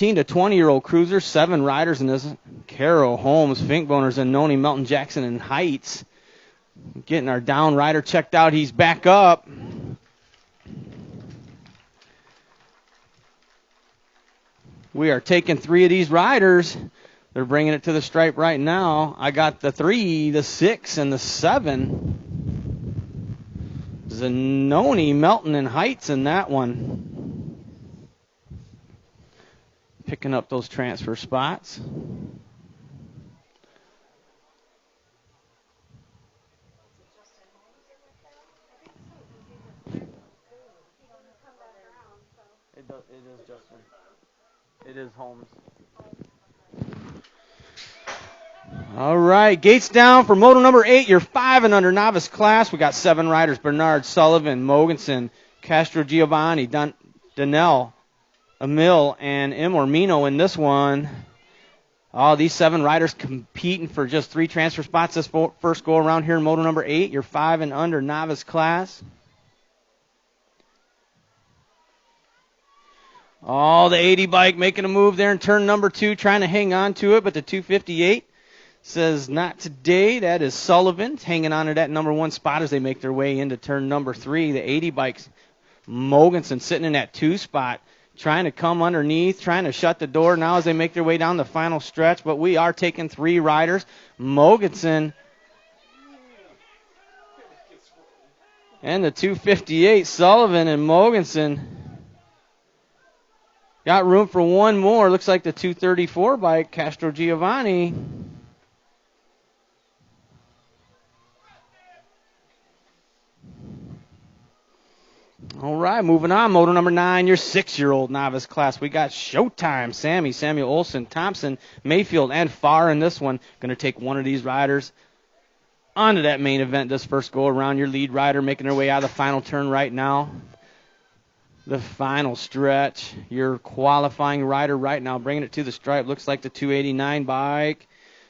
to 20-year-old cruisers, 7 riders in this. Caro, Holmes, Finkboners, and Noni, Melton, Jackson, and Heights. Getting our down rider checked out. He's back up. We are taking 3 of these riders. They're bringing it to the stripe right now. I got the 3, the 6, and the 7. Zanoni, Melton, and Heights in that one. Picking up those transfer spots. It is Justin. It is Holmes. All right, gates down for moto number 8, your 5 and under novice class. We got 7 riders: Bernard, Sullivan, Mogensen, Castro Giovanni, Donnell, Emil, and Imormino in this one. All these 7 riders competing for just 3 transfer spots this first go around here in moto number 8, your 5 and under novice class. Oh, the 80 bike making a move there in turn number 2, trying to hang on to it, but the 258 says not today. That is Sullivan hanging on to that number 1 spot as they make their way into turn number 3. The 80 bike's Mogensen sitting in that 2 spot, trying to come underneath, trying to shut the door now as they make their way down the final stretch, but we are taking 3 riders. Mogensen and the 258, Sullivan and Mogensen. Got room for one more. Looks like the 234 bike, Castro Giovanni. All right, moving on. Moto number 9, your 6-year-old novice class. We got Showtime, Samuel Olson, Thompson, Mayfield, and Farr in this one. Going to take one of these riders onto that main event this first go around. Your lead rider making their way out of the final turn right now. The final stretch. Your qualifying rider right now bringing it to the stripe. Looks like the 289 bike.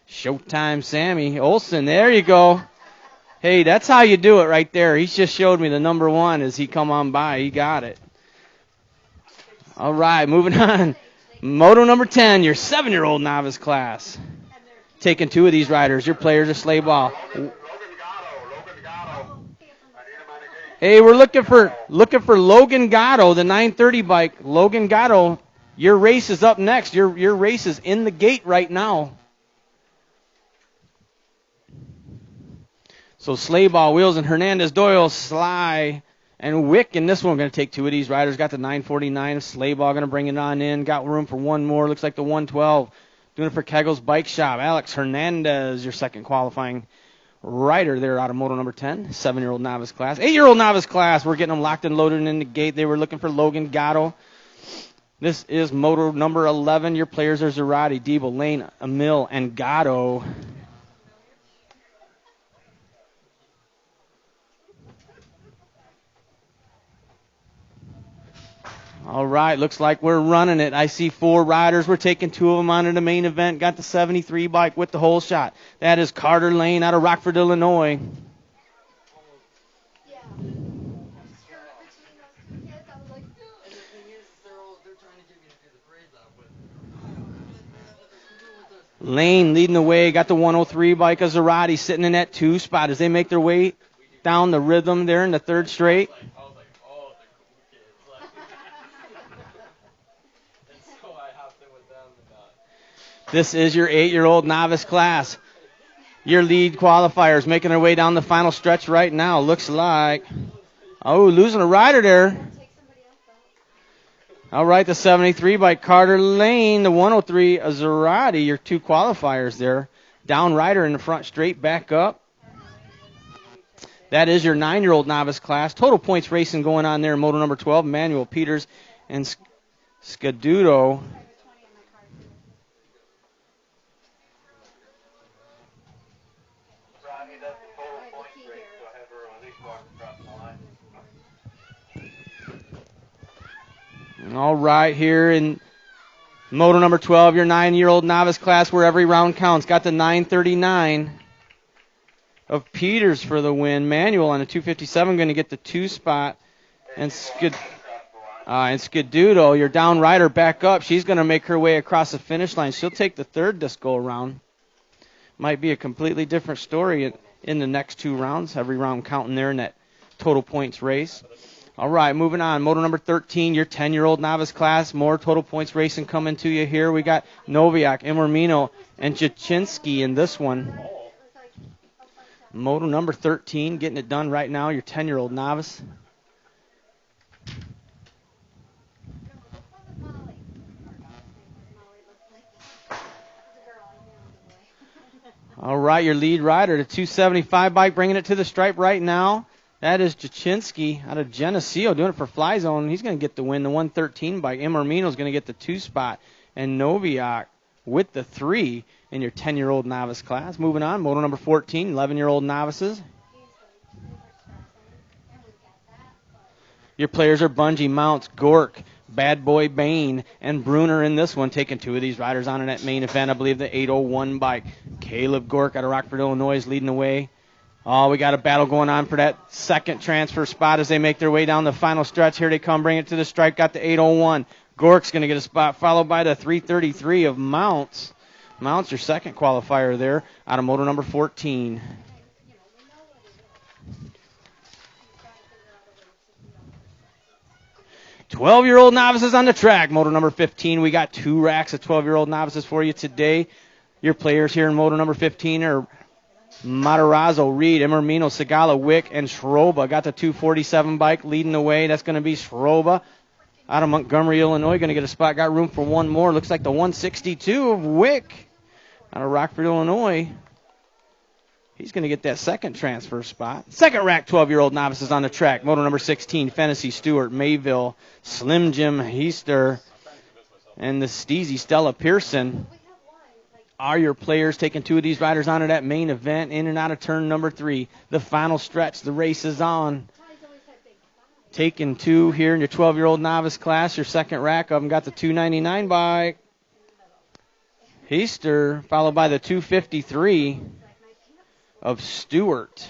Showtime Sammy Olson. There you go. Hey, that's how you do it right there. He's just showed me the number 1 as he come on by. He got it. All right, moving on. Moto number 10, your 7-year-old novice class. Taking 2 of these riders. Your players are sleigh ball. Hey, we're looking for Logan Gatto, the 930 bike. Logan Gatto, your race is up next. Your race is in the gate right now. So sleigh ball, Wheels, and Hernandez, Doyle, Sly, and Wick in this one. We're going to take 2 of these riders. Got the 949 sleigh ball, going to bring it on in. Got room for one more. Looks like the 112. Doing it for Kegel's Bike Shop. Alex Hernandez, your second qualifying rider there out of moto number 10, 7-year-old novice class. 8-year-old novice class, we're getting them locked and loaded in the gate. They were looking for Logan Gatto. This is moto number 11. Your players are Zarate, Diebel, Lane, Emil, and Gatto. All right, looks like we're running it. I see 4 riders. We're taking 2 of them onto the main event. Got the 73 bike with the whole shot. That is Carter Lane out of Rockford, Illinois. Lane leading the way. Got the 103 bike of Zarate sitting in that 2 spot as they make their way down the rhythm there in the 3rd straight. This is your 8-year-old novice class. Your lead qualifiers making their way down the final stretch right now. Looks like, losing a rider there. All right, the 73 by Carter Lane, the 103 Zarate, your 2 qualifiers there. Down rider in the front straight, back up. That is your 9-year-old novice class. Total points racing going on there in moto number 12. Manuel Peters and Scaduto. All right, here in moto number 12, your 9-year-old novice class where every round counts. Got the 939 of Peters for the win. Manuel on a 257 going to get the 2 spot. And And Skidudo, your down rider, back up. She's going to make her way across the finish line. She'll take the third this go around. Might be a completely different story in the next 2 rounds. Every round counting there in that total points race. All right, moving on. Moto number 13, your 10-year-old novice class. More total points racing coming to you here. We got Noviak, Imormino, and Jaczynski in this one. Moto number 13, getting it done right now, your 10-year-old novice. All right, your lead rider, the 275 bike, bringing it to the stripe right now. That is Jaczynski out of Geneseo, doing it for Fly Zone. He's going to get the win, the 113 bike. Imormino's going to get the 2 spot. And Noviak with the 3 in your 10-year-old novice class. Moving on, moto number 14, 11-year-old novices. Your players are Bungie, Mounts, Gork, Bad Boy Bane, and Bruner in this one, taking 2 of these riders on in that main event. I believe the 801 bike. Caleb Gork out of Rockford, Illinois is leading the way. Oh, we got a battle going on for that second transfer spot as they make their way down the final stretch. Here they come, bring it to the stripe, got the 801. Gork's going to get a spot, followed by the 333 of Mounts. Mounts, your second qualifier there, out of moto number 14. "12-year-old novices on the track. Moto number 15. We got 2 racks of 12-year-old novices for you today. Your players here in moto number 15 are Matarazzo, Reed, Imormino, Segala, Wick, and Schroba. Got the 247 bike leading the way. That's going to be Schroba out of Montgomery, Illinois. Going to get a spot. Got room for 1 more. Looks like the 162 of Wick out of Rockford, Illinois. He's going to get that second transfer spot. Second rack 12-year-old novices on the track. Moto number 16, Fennessy, Stewart, Mayville, Slim Jim Heister, and the Steezy Stella Pearson are your players, taking 2 of these riders on to that main event, in and out of turn number 3. The final stretch, the race is on. Taking 2 here in your 12-year-old novice class, your second rack of them got the 299 bike. Heister, followed by the 253 of Stewart.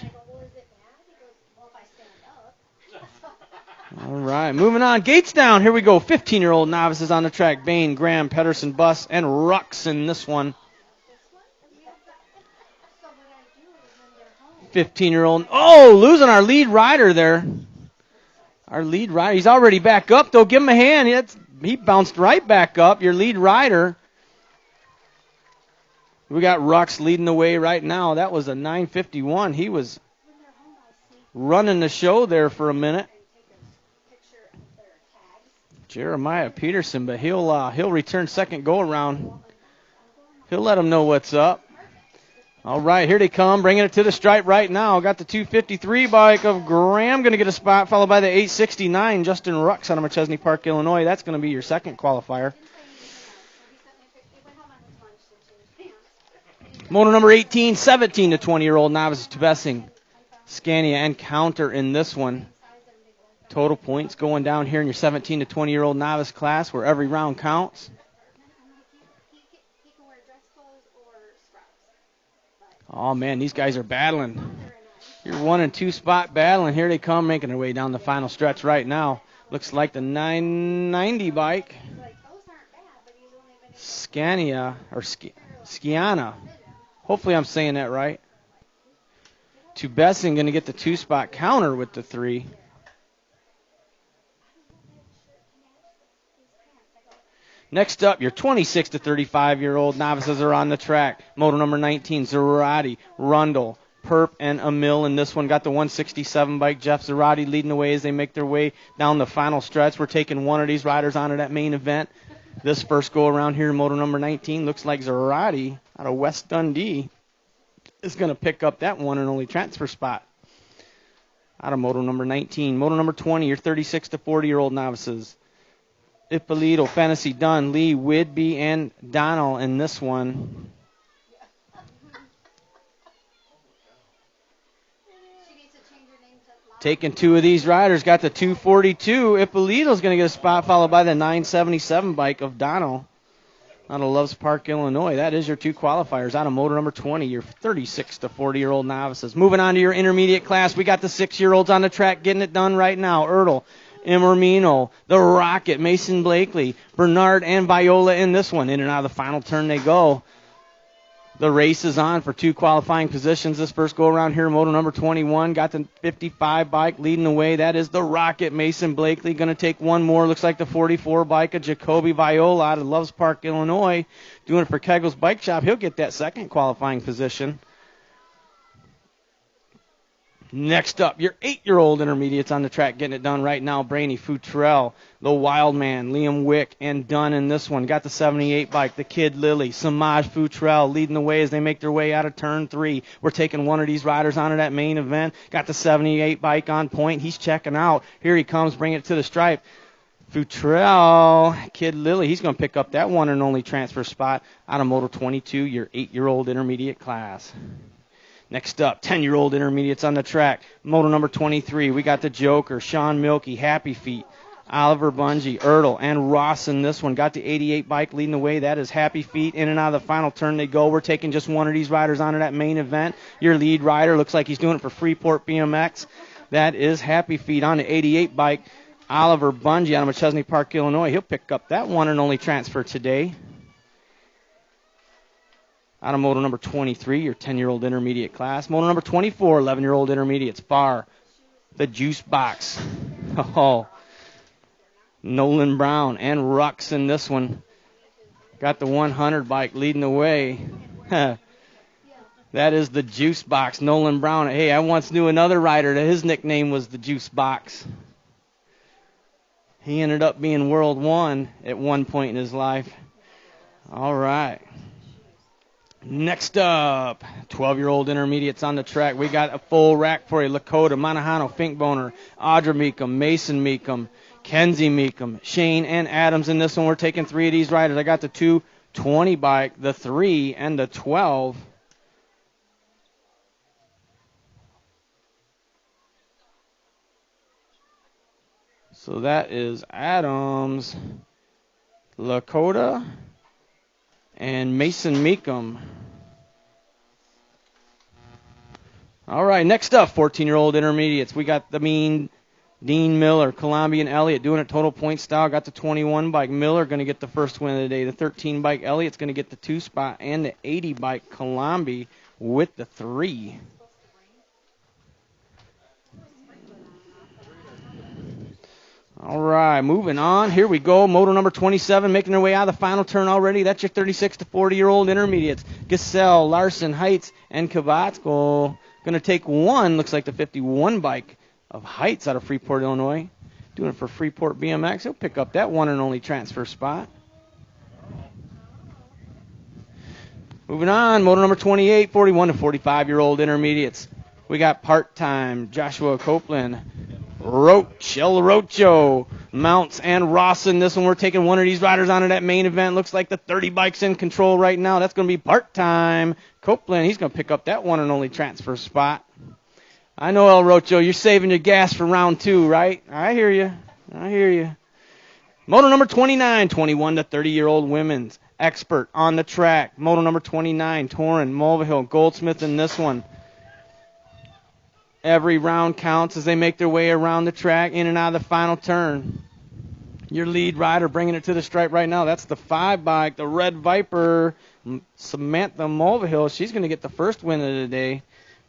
All right, moving on. Gates down. Here we go. 15-year-old novices on the track. Bain, Graham, Pedersen, Buss, and Rux in this one. 15-year-old. Oh, losing our lead rider there. Our lead rider. He's already back up, though. Give him a hand. He bounced right back up. Your lead rider. We got Rux leading the way right now. That was a 9:51. He was running the show there for a minute. Jeremiah Peterson, but he'll return second go around. He'll let them know what's up. All right, here they come, bringing it to the stripe right now. Got the 253 bike of Graham, going to get a spot, followed by the 869, Justin Rux out of Machesney Park, Illinois. That's going to be your second qualifier. Moto number 18, 17 to 20-year-old novices to Bessing, Scania, and Counter in this one. Total points going down here in your 17 to 20-year-old novice class, where every round counts. Oh, man, these guys are battling. Your 1 and 2 spot battling. Here they come, making their way down the final stretch right now. Looks like the 990 bike. Scania, or Skiana. Hopefully I'm saying that right. To Bessing, going to get the 2-spot. Counter with the 3. Next up, your 26 to 35-year-old novices are on the track. Moto number 19, Zarate, Rundle, Perp, and Emil in this one. Got the 167 bike. Jeff Zarate leading the way as they make their way down the final stretch. We're taking 1 of these riders onto that main event. This first go around here in moto number 19 looks like Zarate out of West Dundee is going to pick up that 1 and only transfer spot out of moto number 19. Moto number 20, your 36 to 40-year-old novices. Ippolito, Fantasy, Dunn, Lee, Whidbey, and Donnell in this one. Taking 2 of these riders, got the 242. Ippolito's going to get a spot, followed by the 977 bike of Donnell out of Loves Park, Illinois. That is your 2 qualifiers out of motor number 20, your 36 to 40-year-old novices. Moving on to your intermediate class, we got the 6-year-olds on the track getting it done right now. Ertl, Immermino, the Rocket, Mason Blakely, Bernard, and Viola in this one. In and out of the final turn they go. The race is on for 2 qualifying positions this first go-around here. Moto number 21 got the 55 bike leading the way. That is the Rocket, Mason Blakely. Going to take one more. Looks like the 44 bike of Jacoby Viola out of Loves Park, Illinois. Doing it for Kegel's Bike Shop. He'll get that second qualifying position. Next up, your 8-year-old intermediates on the track getting it done right now. Brainy, Futrell, the Wild Man, Liam Wick, and Dunn in this one. Got the 78 bike, the Kid Lily, Samaj Futrell leading the way as they make their way out of turn 3. We're taking one of these riders onto that main event. Got the 78 bike on point. He's checking out. Here he comes, bringing it to the stripe. Futrell, Kid Lily, he's going to pick up that one and only transfer spot out of Moto 22, your 8-year-old intermediate class. Next up, 10-year-old intermediates on the track. Moto number 23, we got the Joker, Sean Milkey, Happy Feet, Oliver Bungie, Ertl, and Ross in this one. Got the 88 bike leading the way. That is Happy Feet. In and out of the final turn they go. We're taking just one of these riders onto that main event. Your lead rider looks like he's doing it for Freeport BMX. That is Happy Feet on the 88 bike. Oliver Bungie out of McChesney Park, Illinois. He'll pick up that one and only transfer today. Out of Moto number 23, your 10-year-old intermediate class. Moto number 24, 11-year-old intermediates. Bar, the Juice Box. Oh, Nolan Brown and Rux in this one. Got the 100 bike leading the way. That is the Juice Box, Nolan Brown. Hey, I once knew another rider that his nickname was the Juice Box. He ended up being World 1 at one point in his life. All right. Next up, 12-year-old intermediates on the track. We got a full rack for you. Lakota, Manahano, Finkboner, Audra Meekum, Mason Meekum, Kenzie Meekum, Shane, and Adams in this one. We're taking 3 of these riders. I got the 220 bike, the 3, and the 12. So that is Adams, Lakota, and Mason Meekum. All right, next up, 14-year-old intermediates. We got the mean Dean Miller, Colombian Elliott doing it total point style. Got the 21 bike. Miller going to get the first win of the day. The 13 bike Elliott's going to get the 2 spot, and the 80 bike Colombi with the 3. All right, moving on. Here we go. Moto number 27 making their way out of the final turn already. That's your 36 to 40-year-old intermediates. Gassell, Larson, Heights, and Kavatsko. Going to take one, looks like the 51 bike of Heights out of Freeport, Illinois. Doing it for Freeport BMX. He'll pick up that one and only transfer spot. Moving on, moto number 28, 41 to 45-year-old intermediates. We got part-time Joshua Copeland, Roach, El Rocho, Mounts, and Ross in this one. We're taking one of these riders onto that main event. Looks like the 30 bike's in control right now. That's going to be part-time Copeland. He's going to pick up that one and only transfer spot. I know, El Rocho, you're saving your gas for round 2, right? I hear you. I hear you. Moto number 29, 21 to 30-year-old women's expert on the track. Moto number 29, Torrin, Mulvihill, Goldsmith in this one. Every round counts as they make their way around the track, in and out of the final turn. Your lead rider bringing it to the stripe right now. That's the 5 bike, the Red Viper, Samantha Mulvihill. She's going to get the first win of the day.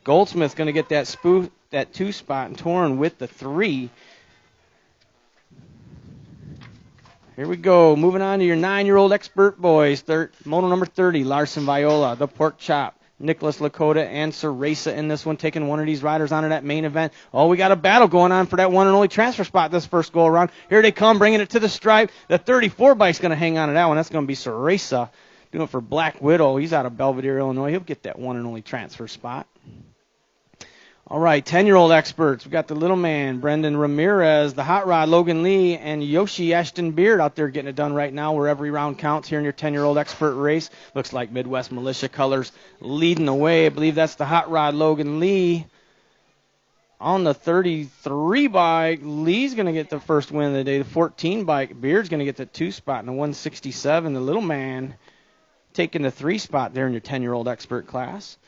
Goldsmith's going to get that 2 spot, and Torrin with the 3. Here we go. Moving on to your 9-year-old expert boys. Moto number 30, Larson Viola, the Pork Chop, Nicholas Lakota, and Ceresa in this one, taking one of these riders onto that main event. Oh, we got a battle going on for that one and only transfer spot this first go-around. Here they come, bringing it to the stripe. The 34 bike's going to hang on to that one. That's going to be Ceresa, doing it for Black Widow. He's out of Belvedere, Illinois. He'll get that one and only transfer spot. All right, 10-year-old experts. We got the little man, Brendan Ramirez, the hot rod, Logan Lee, and Yoshi Ashton Beard out there getting it done right now where every round counts here in your 10-year-old expert race. Looks like Midwest Militia colors leading the way. I believe that's the hot rod, Logan Lee. On the 33 bike, Lee's going to get the first win of the day. The 14 bike, Beard's going to get the 2 spot in the 167. The little man taking the 3 spot there in your 10-year-old expert class.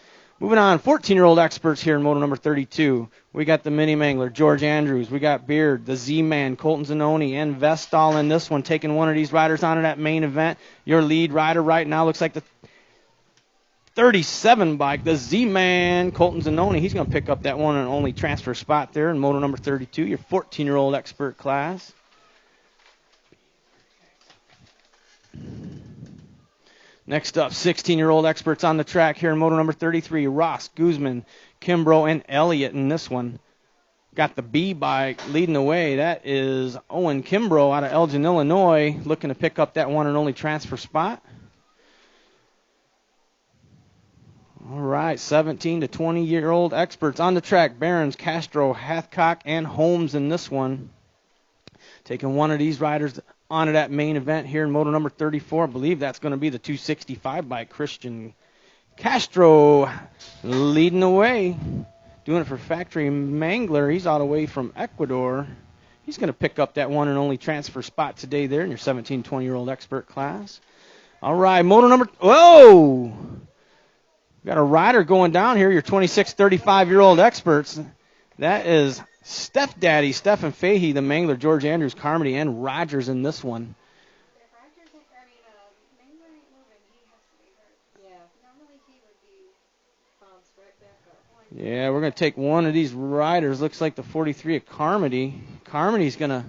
Moving on, 14-year-old experts here in moto number 32. We got the Mini Mangler, George Andrews. We got Beard, the Z-Man, Colton Zanoni, and Vestal in this one, taking one of these riders onto that main event. Your lead rider right now looks like the 37 bike, the Z-Man, Colton Zanoni. He's going to pick up that one and only transfer spot there in moto number 32, your 14-year-old expert class. Next up, 16-year-old experts on the track here in moto number 33. Ross, Guzman, Kimbrough, and Elliott in this one. Got the B bike leading the way. That is Owen Kimbrough out of Elgin, Illinois, looking to pick up that one and only transfer spot. All right, 17 to 20-year-old experts on the track. Barons, Castro, Hathcock, and Holmes in this one. Taking one of these riders onto that main event here in moto number 34. I believe that's going to be the 265 by Christian Castro leading the way. Doing it for Factory Mangler. He's all the way from Ecuador. He's going to pick up that one and only transfer spot today there in your 17, 20-year-old expert class. All right, moto number... Whoa! Got a rider going down here, your 26, 35-year-old experts. That is Steph Daddy, Stephen Fahey, the Mangler, George Andrews, Carmody, and Rogers in this one. Mangler ain't moving. He has to be hurt. Yeah. Normally he would be bounced right back up. Yeah, we're going to take one of these riders. Looks like the 43 of Carmody. Carmody's going to...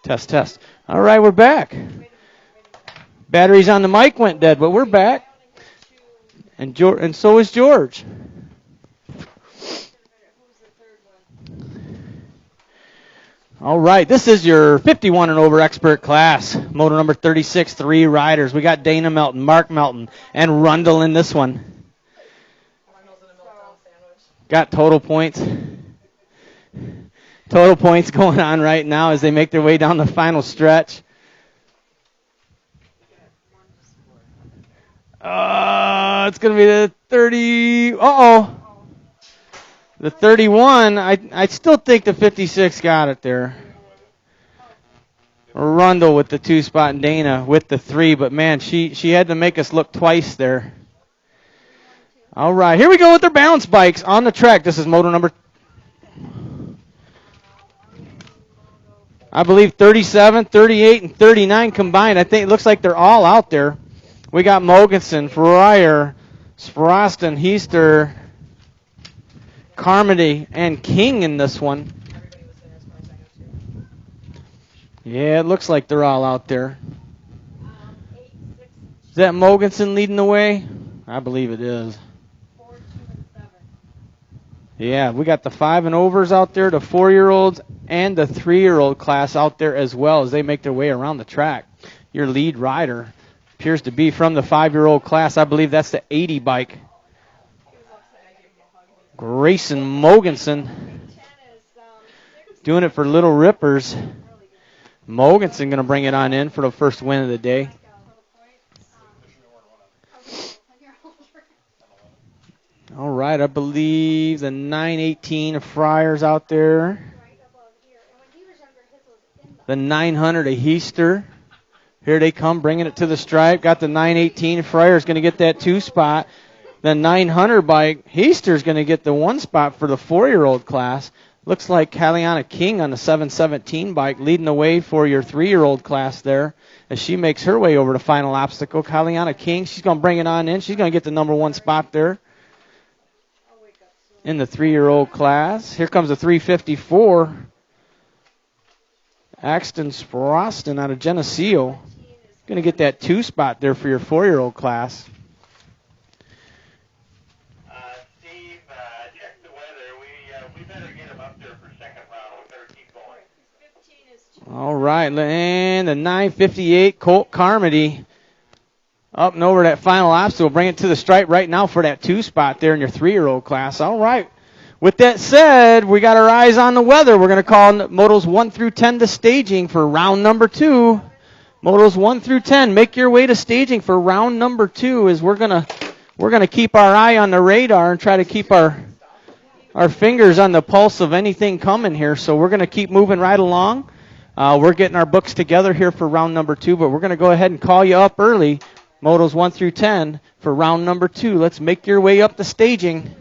Test, test. All right, we're back. Batteries on the mic went dead, but we're back. And so is George. All right, this is your 51 and over expert class. Moto number 36, 3 riders. We got Dana Melton, Mark Melton, and Rundle in this one. Got total points. Total points going on right now as they make their way down the final stretch. It's going to be the 30. Uh-oh. The 31. I still think the 56 got it there. Rundle with the 2 spot and Dana with the 3. But, man, she had to make us look twice there. All right. Here we go with their balance bikes on the track. This is moto number, I believe, 37, 38, and 39 combined. I think it looks like they're all out there. We got Mogensen, Fryer, Sproston, Heister, Carmody, and King in this one. Yeah, it looks like they're all out there. Is that Mogensen leading the way? I believe it is. Yeah, we got the 5 and overs out there, the 4-year-olds, and the 3-year-old class out there as well as they make their way around the track. Your lead rider appears to be from the 5-year-old class. I believe that's the 80 bike. Grayson Mogensen doing it for Little Rippers. Mogensen going to bring it on in for the first win of the day. All right, I believe the 918 of Friars out there. The 900 of Heister. Here they come, bringing it to the stripe. Got the 918. Friars going to get that 2 spot. The 900 bike, Heister's going to get the 1 spot for the 4-year-old class. Looks like Caliana King on the 717 bike leading the way for your 3-year-old class there as she makes her way over the final obstacle. Caliana King, she's going to bring it on in. She's going to get the number 1 spot there in the 3-year-old class. Here comes the 354. Axton Sproston out of Geneseo. Going to get that 2 spot there for your 4-year-old class. Steve, check the weather. We better get him up there for second round. We better keep going. All right, and the 958 Colt Carmody up and over that final obstacle. Bring it to the stripe right now for that 2 spot there in your 3-year-old class. All right. With that said, we got our eyes on the weather. We're going to call motos 1 through 10 to staging for round number 2. Motos 1 through 10, make your way to staging for round number 2 as we're gonna keep our eye on the radar and try to keep our fingers on the pulse of anything coming here. So we're going to keep moving right along. We're getting our books together here for round number 2, but we're going to go ahead and call you up early, motos 1 through 10, for round number 2. Let's make your way up to staging.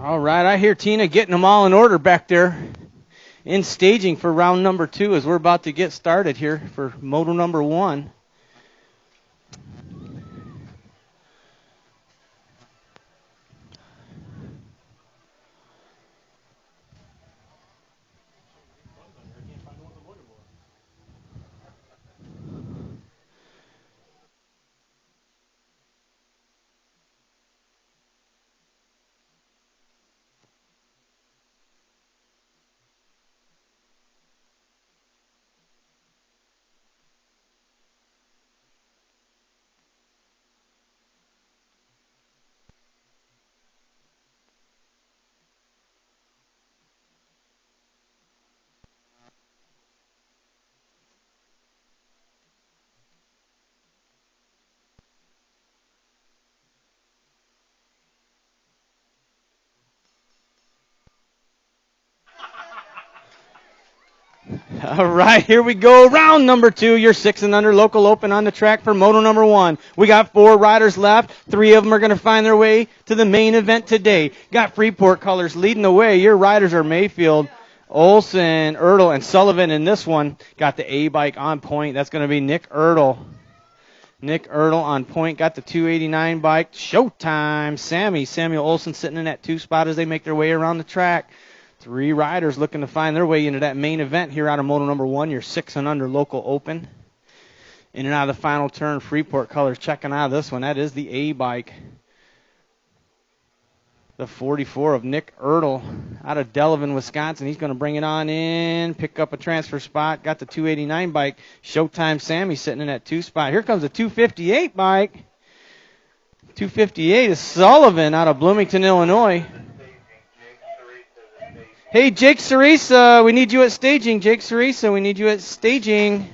All right, I hear Tina getting them all in order back there in staging for round number 2 as we're about to get started here for moto number 1. All right, here we go. Round number 2, your 6 and under local open on the track for moto number 1. We got 4 riders left. 3 of them are going to find their way to the main event today. Got Freeport colors leading the way. Your riders are Mayfield, Olson, Ertl, and Sullivan in this one. Got the A bike on point. That's going to be Nick Ertl. Nick Ertl on point. Got the 289 bike. Showtime. Samuel Olson sitting in that 2 spot as they make their way around the track. 3 riders looking to find their way into that main event here out of moto number 1, your 6 and under local open. In and out of the final turn, Freeport colors checking out of this one. That is the A bike. The 44 of Nick Ertl out of Delavan, Wisconsin. He's going to bring it on in, pick up a transfer spot. Got the 289 bike. Showtime Sammy sitting in that 2 spot. Here comes the 258 bike. 258 is Sullivan out of Bloomington, Illinois. Hey, Jake Cerisa, we need you at staging. Jake Cerisa, we need you at staging.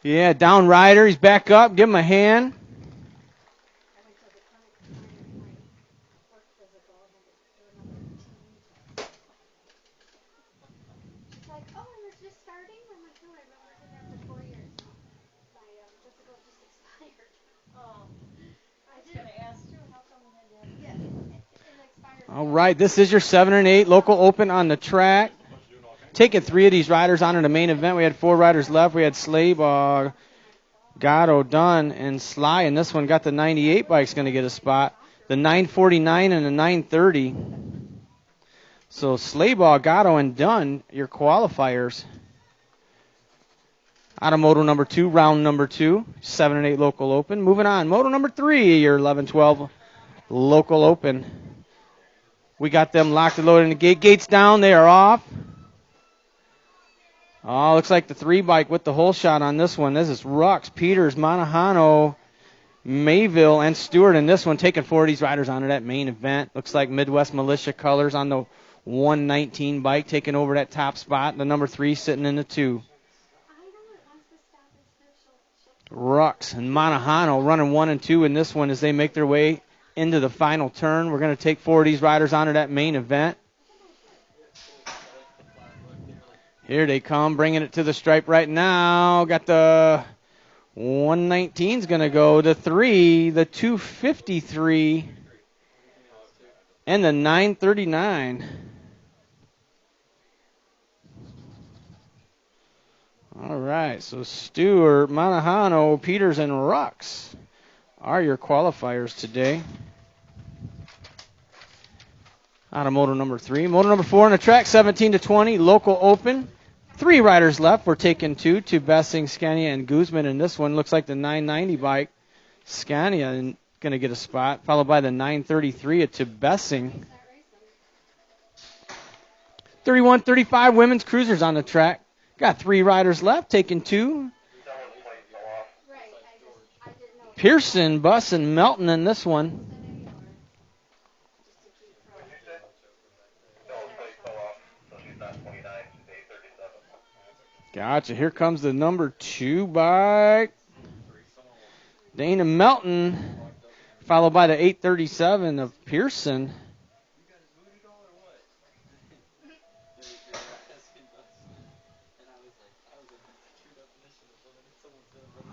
Yeah, down rider. He's back up. Give him a hand. All right, this is your 7 and 8 local open on the track. Taking 3 of these riders on in the main event. We had 4 riders left. We had Slaybaugh, Gatto, Dunn, and Sly. And this one got the 98 bike's going to get a spot. The 949 and the 930. So Slaybaugh, Gatto, and Dunn, your qualifiers. Out of moto number 2, round number 2, 7 and 8 local open. Moving on, moto number 3, your 11-12 local open. We got them locked and loaded in the gate. Gates down, they are off. Oh, looks like the 3 bike with the hole shot on this one. This is Rux, Peters, Monahano, Mayville, and Stewart in this one, taking 4 of these riders onto that main event. Looks like Midwest Militia colors on the 119 bike, taking over that top spot. The number 3 sitting in the 2. Rux and Monahano running 1 and 2 in this one as they make their way into the final turn. We're going to take 4 of these riders onto that main event. Here they come, bringing it to the stripe right now. Got the 119's going to go, the 3, the 253, and the 939. All right, so Stewart, Monahano, Peters, and Rux are your qualifiers today. Out of moto number 3. Moto number 4 on the track, 17-20, local open. 3 riders left. We're taking 2 to Bessing, Scania, and Guzman. And this one looks like the 990 bike. Scania going to get a spot, followed by the 933 at Bessing. 31-35 women's cruisers on the track. Got 3 riders left, taking 2. Pearson, Buss, and Melton in this one. Gotcha. Here comes the number 2 bike. Dana Melton, followed by the 837 of Pearson.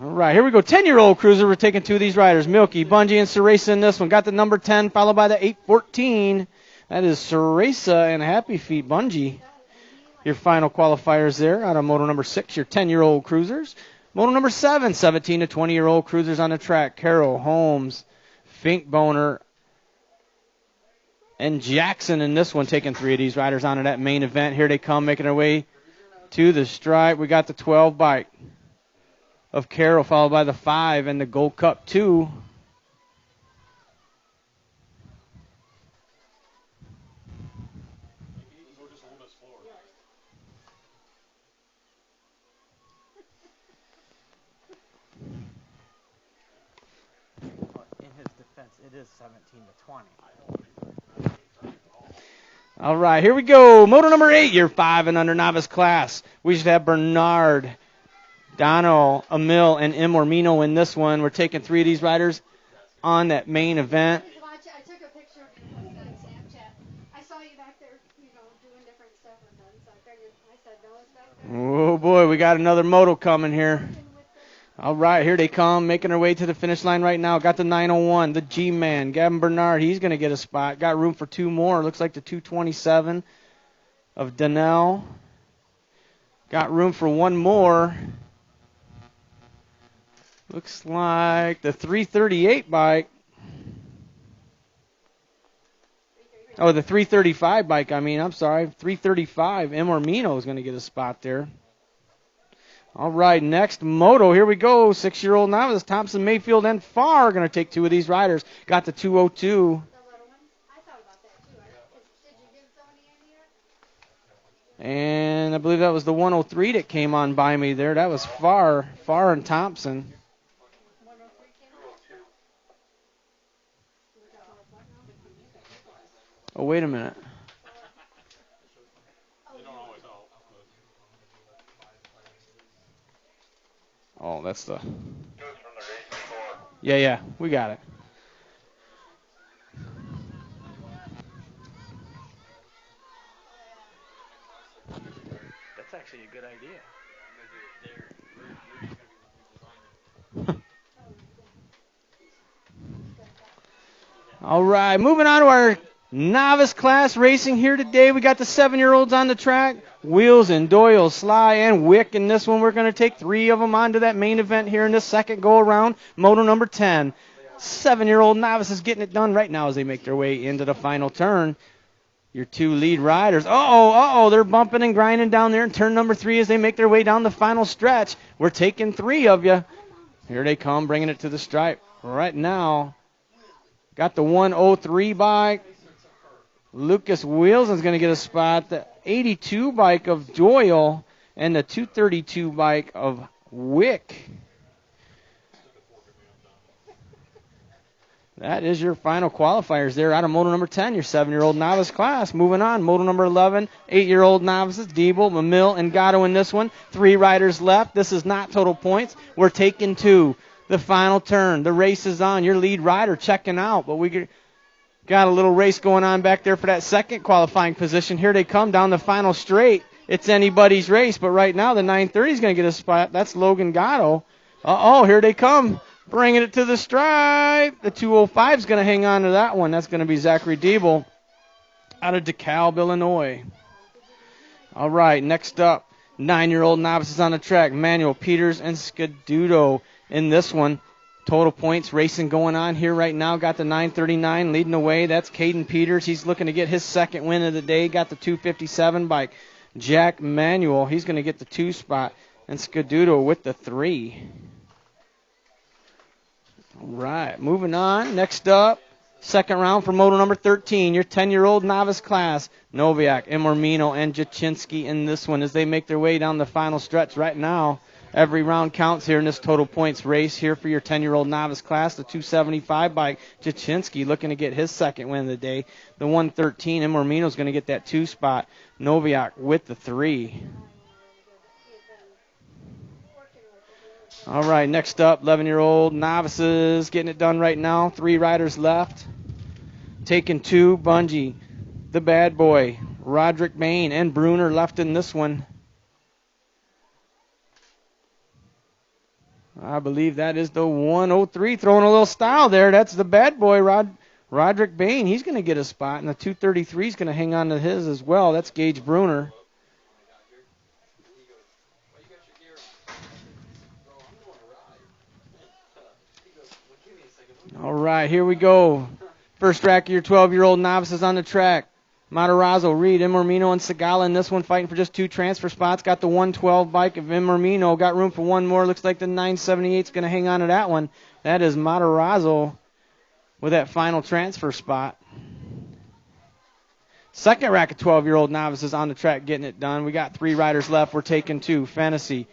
All right, here we go. 10-year-old cruiser. We're taking two of these riders. Milky, Bungie, and Ceresa in this one. Got the number 10, followed by the 814. That is Ceresa and Happy Feet Bungie. Your final qualifiers there out of moto number 6, your 10-year-old cruisers. Moto number 7, 17 to 20-year-old cruisers on the track. Carroll, Holmes, Fink Boner, and Jackson in this one, taking three of these riders onto that main event. Here they come, making their way to the stripe. We got the 12 bike of Carroll, followed by the 5 and the Gold Cup 2. In his defense, it is 17 to 20. All right, here we go. Moto number 8, your 5 and under novice class. We should have Bernard, Dono, Emil, and Imormino in this one. We're taking three of these riders on that main event. I took a picture of you and posted on Snapchat. I saw you back there, doing different stuff with them, so I said, no, it's back there. Oh, boy, we got another moto coming here. All right, here they come, making their way to the finish line right now. Got the 901, the G-Man, Gavin Bernard. He's going to get a spot. Got room for two more. Looks like the 227 of Donnell. Got room for one more. Looks like the 338 bike. Oh, the 335 bike, I'm sorry. 335. Imormino is going to get a spot there. All right, next moto. Here we go. 6-year-old novice. Thompson, Mayfield, and Farr are going to take two of these riders. Got the 202. The little ones? I thought about that, too. Did you give somebody any yet? And I believe that was the 103 that came on by me there. That was Farr and Thompson. 103 came out? Oh, wait a minute. Oh, that's the... Yeah, we got it. That's actually a good idea. All right, moving on to our novice class racing here today. We got the 7-year-olds on the track. Wheels and Doyle, Sly, and Wick. In this one, we're going to take three of them onto that main event here in this second go-around. Moto number 10. 7-year-old novices getting it done right now as they make their way into the final turn. Your two lead riders. They're bumping and grinding down there in turn number 3 as they make their way down the final stretch. We're taking three of you. Here they come, bringing it to the stripe right now. Got the 103 bike. Lucas Wilson's going to get a spot. The 82 bike of Doyle and the 232 bike of Wick. That is your final qualifiers there out of moto number 10, your 7-year-old novice class. Moving on, moto number 11, 8-year-old novices, Diebel, Mamil, and Gatto in this one. 3 riders left. This is not total points. We're taking 2. The final turn. The race is on. Your lead rider checking out, but we got a little race going on back there for that second qualifying position. Here they come down the final straight. It's anybody's race, but right now the 930 is going to get a spot. That's Logan Gatto. Here they come, bringing it to the stripe. The 205 is going to hang on to that one. That's going to be Zachary Diebel out of DeKalb, Illinois. All right, next up, 9-year-old novices on the track. Manuel Peters and Scaduto in this one. Total points racing going on here right now. Got the 939 leading the way. That's Caden Peters. He's looking to get his second win of the day. Got the 257 by Jack Manuel. He's going to get the 2 spot. And Scaduto with the 3. All right, moving on. Next up, second round for moto number 13, your 10-year-old novice class. Noviak, Imormino, and Jaczynski in this one as they make their way down the final stretch right now. Every round counts here in this total points race here for your 10-year-old novice class. The 275 by Jaczynski looking to get his second win of the day. The 113, Imormino's going to get that 2 spot. Noviak with the 3. All right, next up, 11-year-old novices getting it done right now. 3 riders left. Taking 2, Bungie, the bad boy, Roderick Bain, and Bruner left in this one. I believe that is the 103, throwing a little style there. That's the bad boy, Roderick Bain. He's going to get a spot, and the 233 is going to hang on to his as well. That's Gage Bruner. All right, here we go. First rack of your 12-year-old novices on the track. Matarazzo, Reed, Imormino, and Segala in this one, fighting for just 2 transfer spots. Got the 112 bike of Imormino. Got room for one more. Looks like the 978 is going to hang on to that one. That is Matarazzo with that final transfer spot. Second rack of 12-year-old novices on the track getting it done. We got 3 riders left. We're taking 2. Fantasy,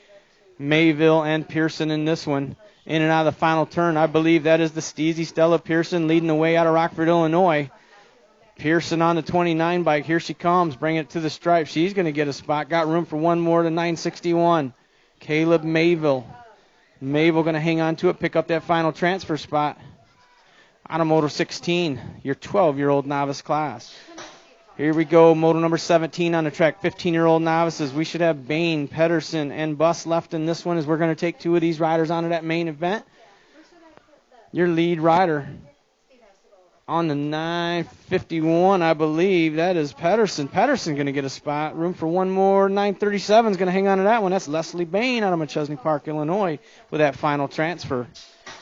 Mayville, and Pearson in this one. In and out of the final turn. I believe that is the Steezy Stella Pearson leading the way out of Rockford, Illinois. Pearson on the 29 bike. Here she comes, bringing it to the stripe. She's going to get a spot. Got room for one more to 961. Caleb Mayville. Mayville going to hang on to it, pick up that final transfer spot. Automoto 16, your 12-year-old novice class. Here we go, moto number 17 on the track, 15-year-old novices. We should have Bain, Pedersen, and Buss left in this one as we're going to take 2 of these riders onto that main event. Your lead rider on the 951, I believe, that is Pedersen. Pedersen going to get a spot. Room for one more. 937 is going to hang on to that one. That's Leslie Bain out of Machesney Park, Illinois, with that final transfer.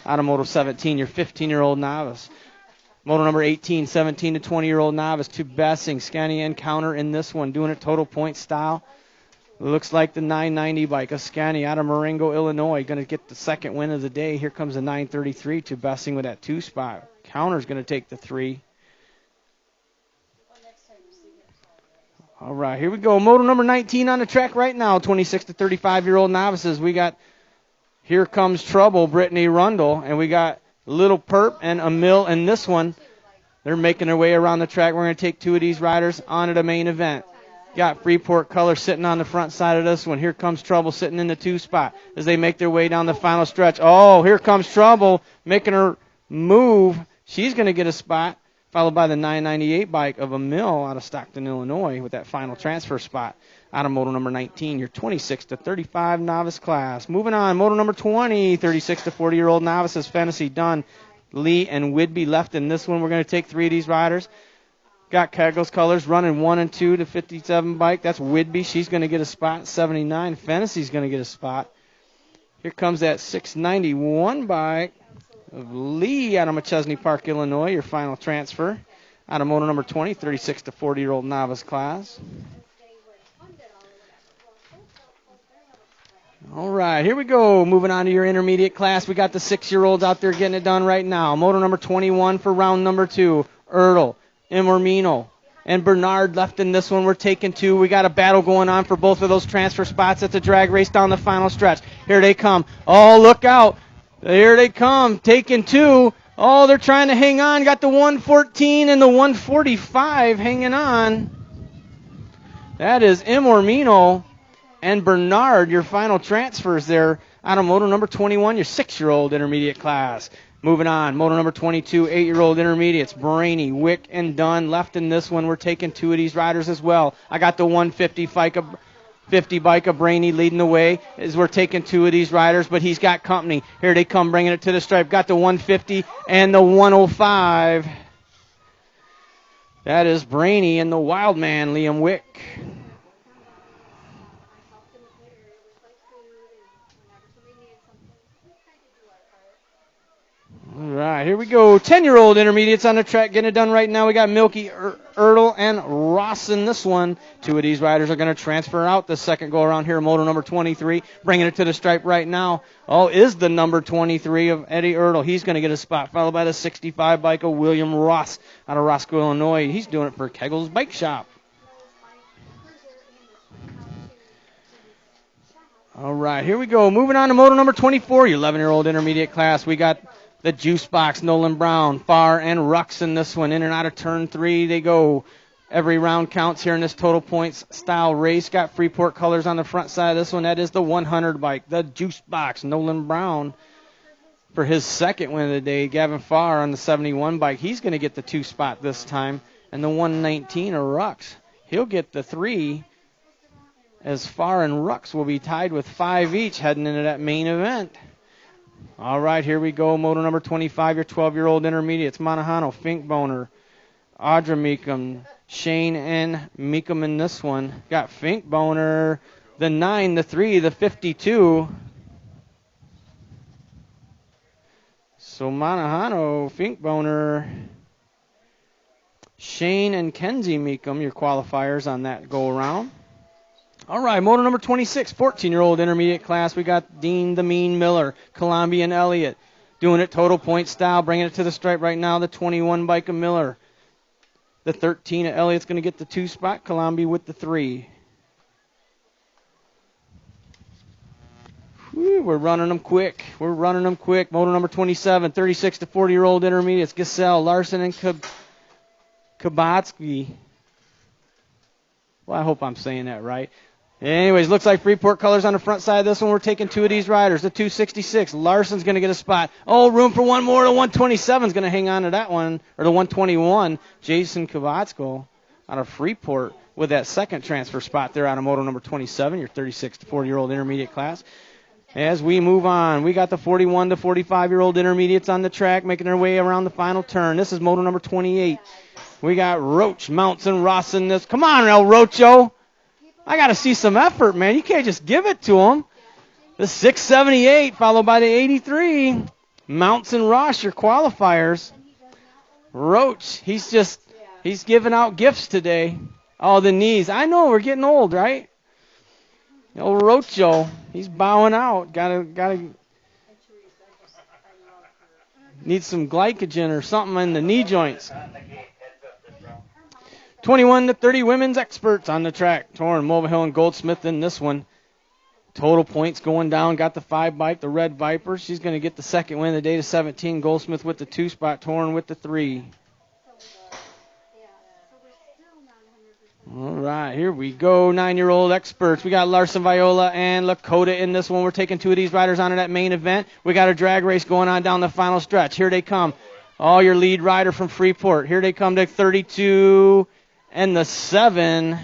Automoto 17, your 15-year-old novice. Moto number 18, 17 to 20-year-old novice to Bessing. Scania Encounter in this one, doing it total point style. Looks like the 990 bike of Scania out of Marengo, Illinois. Going to get the second win of the day. Here comes the 933 to Bessing with that 2 spot. Counter's going to take the 3. All right, here we go. Moto number 19 on the track right now. 26 to 35-year-old novices. We got Here Comes Trouble, Brittany Rundle, and we got Little Perp and Emil in this one. They're making their way around the track. We're going to take 2 of these riders onto the main event. Got Freeport Color sitting on the front side of this one. Here Comes Trouble sitting in the 2 spot as they make their way down the final stretch. Oh, Here Comes Trouble making her move. She's going to get a spot, followed by the 998 bike of Emil out of Stockton, Illinois, with that final transfer spot. Automoto number 19, your 26 to 35 novice class. Moving on, moto number 20, 36 to 40-year-old novices. Fantasy Dunn, Lee, and Whidbey left in this one. We're going to take 3 of these riders. Got Keggles Colors running 1 and 2 to 57 bike. That's Whidbey. She's going to get a spot. 79. Fantasy's going to get a spot. Here comes that 691 bike of Lee out of Machesney Park, Illinois, your final transfer. Out of moto number 20, 36 to 40-year-old novice class. All right, here we go. Moving on to your intermediate class. We got the 6-year-olds out there getting it done right now. Moto number 21 for round number 2. Ertl, Imormino, and Bernard left in this one. We're taking 2. We got a battle going on for both of those transfer spots. It's a drag race down the final stretch. Here they come. Oh, look out. Here they come, taking 2. Oh, they're trying to hang on. Got the 114 and the 145 hanging on. That is Imormino and Bernard, your final transfers there out of moto number 21, your 6-year-old intermediate class. Moving on, moto number 22, 8-year-old intermediates, Brainy, Wick, and Dunn left in this one. We're taking 2 of these riders as well. I got the 150 bike of Brainy leading the way as we're taking 2 of these riders, but he's got company. Here they come bringing it to the stripe. Got the 150 and the 105. That is Brainy and the wild man, Liam Wick. All right, here we go. 10-year-old intermediates on the track getting it done right now. We got Milky, Ertl, and Ross in this one. 2 of these riders are going to transfer out the second go-around here. Moto number 23, bringing it to the stripe right now. Oh, is the number 23 of Eddie Ertl. He's going to get a spot, followed by the 65 bike of William Ross out of Roscoe, Illinois. He's doing it for Keggles Bike Shop. All right, here we go. Moving on to moto number 24, your 11-year-old intermediate class. We got the Juice Box, Nolan Brown, Farr, and Rux in this one. In and out of turn 3 they go. Every round counts here in this total points style race. Got Freeport Colors on the front side of this one. That is the 100 bike, the Juice Box, Nolan Brown for his second win of the day. Gavin Farr on the 71 bike. He's going to get the 2 spot this time. And the 119 of Rux, he'll get the 3, as Farr and Rux will be tied with 5 each heading into that main event. All right, here we go. Moto number 25, your 12-year-old intermediates. Manahano, Finkboner, Audra Meekum, Shane and Meekum in this one. Got Finkboner, the 9, the 3, the 52. So Manahano, Finkboner, Shane and Kenzie Meekum, your qualifiers on that go-around. All right, moto number 26, 14-year-old intermediate class. We got Dean the Mean Miller, Columbia and Elliott. Doing it total point style, bringing it to the stripe right now, the 21 bike of Miller. The 13 of Elliott's going to get the 2 spot, Columbia with the 3. Whew, we're running them quick. Moto number 27, 36 to 40-year-old intermediates, Giselle, Larson, and Kabatsky. Well, I hope I'm saying that right. Anyways, looks like Freeport colors on the front side of this one. We're taking 2 of these riders. The 266. Larson's going to get a spot. Oh, room for one more. The 127's going to hang on to that one. Or the 121. Jason Kavatsko out of Freeport with that second transfer spot there out of moto number 27, your 36 to 40-year-old intermediate class. As we move on, we got the 41 to 45-year-old intermediates on the track making their way around the final turn. This is moto number 28. We got Roach, Mounts, and Ross in this. Come on, El Rocho. I got to see some effort, man. You can't just give it to him. The 678 followed by the 83. Mounts and Ross, your qualifiers. Roach, he's giving out gifts today. Oh, the knees. I know, we're getting old, right? Old Rocho, he's bowing out. Gotta need some glycogen or something in the knee joints. 21 to 30 women's experts on the track. Torn, Mulvihill, and Goldsmith in this one. Total points going down. Got the 5 bike, the Red Viper. She's going to get the second win of the day to 17. Goldsmith with the 2 spot. Torn with the 3. All right, here we go. 9-year-old experts. We got Larson, Viola, and Lakota in this one. We're taking 2 of these riders on to that main event. We got a drag race going on down the final stretch. Here they come. Oh, your lead rider from Freeport. Here they come to 32 and the 7.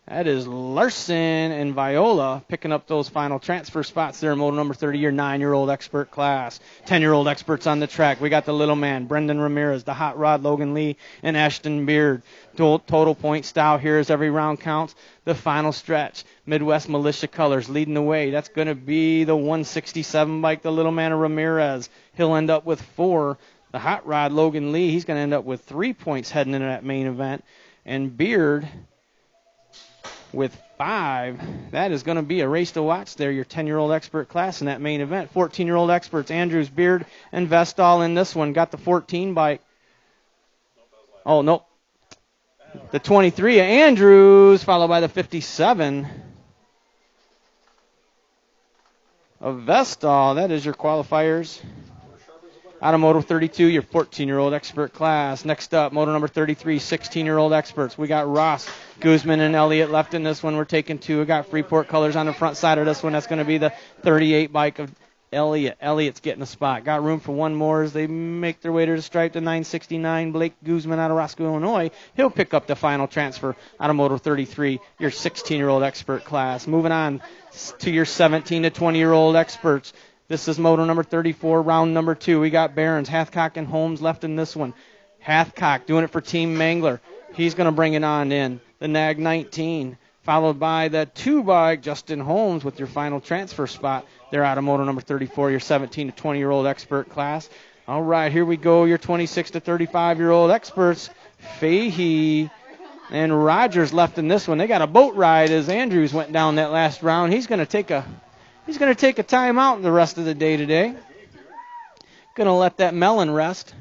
That is Larson and Viola picking up those final transfer spots there in moto number 30, your 9-year-old expert class. 10-year-old experts on the track. We got the little man, Brendan Ramirez, the hot rod, Logan Lee, and Ashton Beard. Total point style here as every round counts. The final stretch. Midwest Militia colors leading the way. That's going to be the 167 bike, the little man of Ramirez. He'll end up with 4. The hot rod, Logan Lee, he's going to end up with 3 points heading into that main event. And Beard with 5. That is going to be a race to watch there, your 10-year-old expert class in that main event. 14-year-old experts, Andrews, Beard, and Vestal in this one. Got the 14 bike. Oh, nope. The 23 of Andrews, followed by the 57 of Vestal. That is your qualifiers. Out of Moto 32, your 14-year-old expert class. Next up, Moto number 33, 16-year-old experts. We got Ross, Guzman, and Elliott left in this one. We're taking 2. We got Freeport colors on the front side of this one. That's going to be the 38 bike of Elliott. Elliott's getting a spot. Got room for one more as they make their way to the stripe. The 969, Blake Guzman out of Roscoe, Illinois. He'll pick up the final transfer out of Moto 33, your 16-year-old expert class. Moving on to your 17 to 20-year-old experts. This is moto number 34, round number 2. We got Barons, Hathcock, and Holmes left in this one. Hathcock doing it for Team Mangler. He's going to bring it on in. The Nag 19, followed by the 2-bike, Justin Holmes with your final transfer spot. They're out of moto number 34, your 17 to 20-year-old expert class. All right, here we go, your 26 to 35-year-old experts. Fahey and Rogers left in this one. They got a boat ride as Andrews went down that last round. He's going to take a time out the rest of the day today. Going to let that melon rest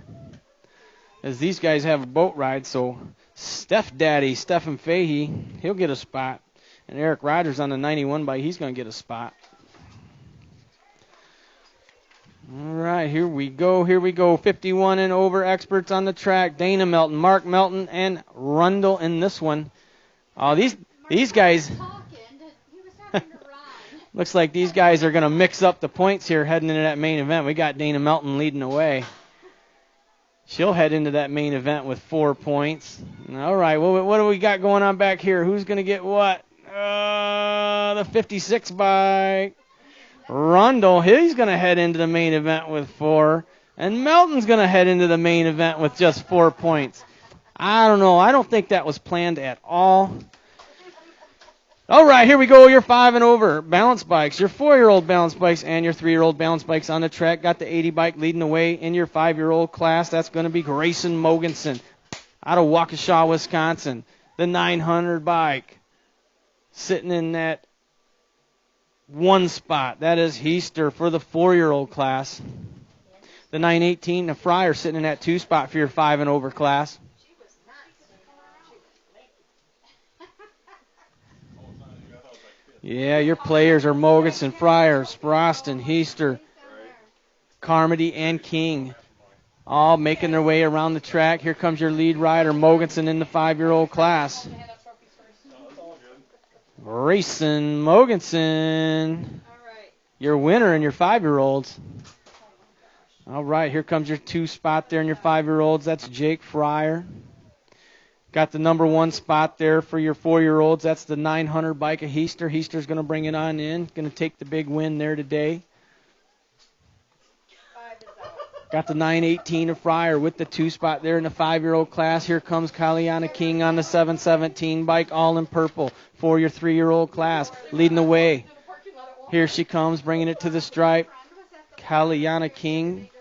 as these guys have a boat ride. So Stephen Fahey, he'll get a spot. And Eric Rogers on the 91 bike, he's going to get a spot. All right, here we go. 51 and over experts on the track. Dana Melton, Mark Melton, and Rundle in this one. Oh, these guys. Looks like these guys are going to mix up the points here heading into that main event. We got Dana Melton leading the way. She'll head into that main event with 4 points. All right, well, what do we got going on back here? Who's going to get what? The 56 bike. Rundle, he's going to head into the main event with 4. And Melton's going to head into the main event with just 4 points. I don't know. I don't think that was planned at all. All right, here we go. Your 5 and over balance bikes, your 4-year-old balance bikes, and your 3-year-old balance bikes on the track. Got the 80 bike leading the way in your 5-year-old class. That's going to be Grayson Mogensen out of Waukesha, Wisconsin. The 900 bike sitting in that 1 spot. That is Heister for the 4-year-old class. The 918, the Fryer sitting in that 2 spot for your 5 and over class. Yeah, your players are Mogensen, Fryer, Sproston, Heister, Carmody, and King. All making their way around the track. Here comes your lead rider, Mogensen, in the 5-year-old class. Grayson Mogensen, your winner in your 5-year-olds. All right, here comes your 2 spot there in your 5-year-olds. That's Jake Fryer. Got the number 1 spot there for your 4-year-olds. That's the 900 bike of Heister. Heister's going to bring it on in. Going to take the big win there today. Got the 918 of Fryer with the 2 spot there in the 5-year-old class. Here comes Kaliana King on the 717 bike, all in purple for your 3-year-old class. Leading the way. Here she comes, bringing it to the stripe. Kaliana King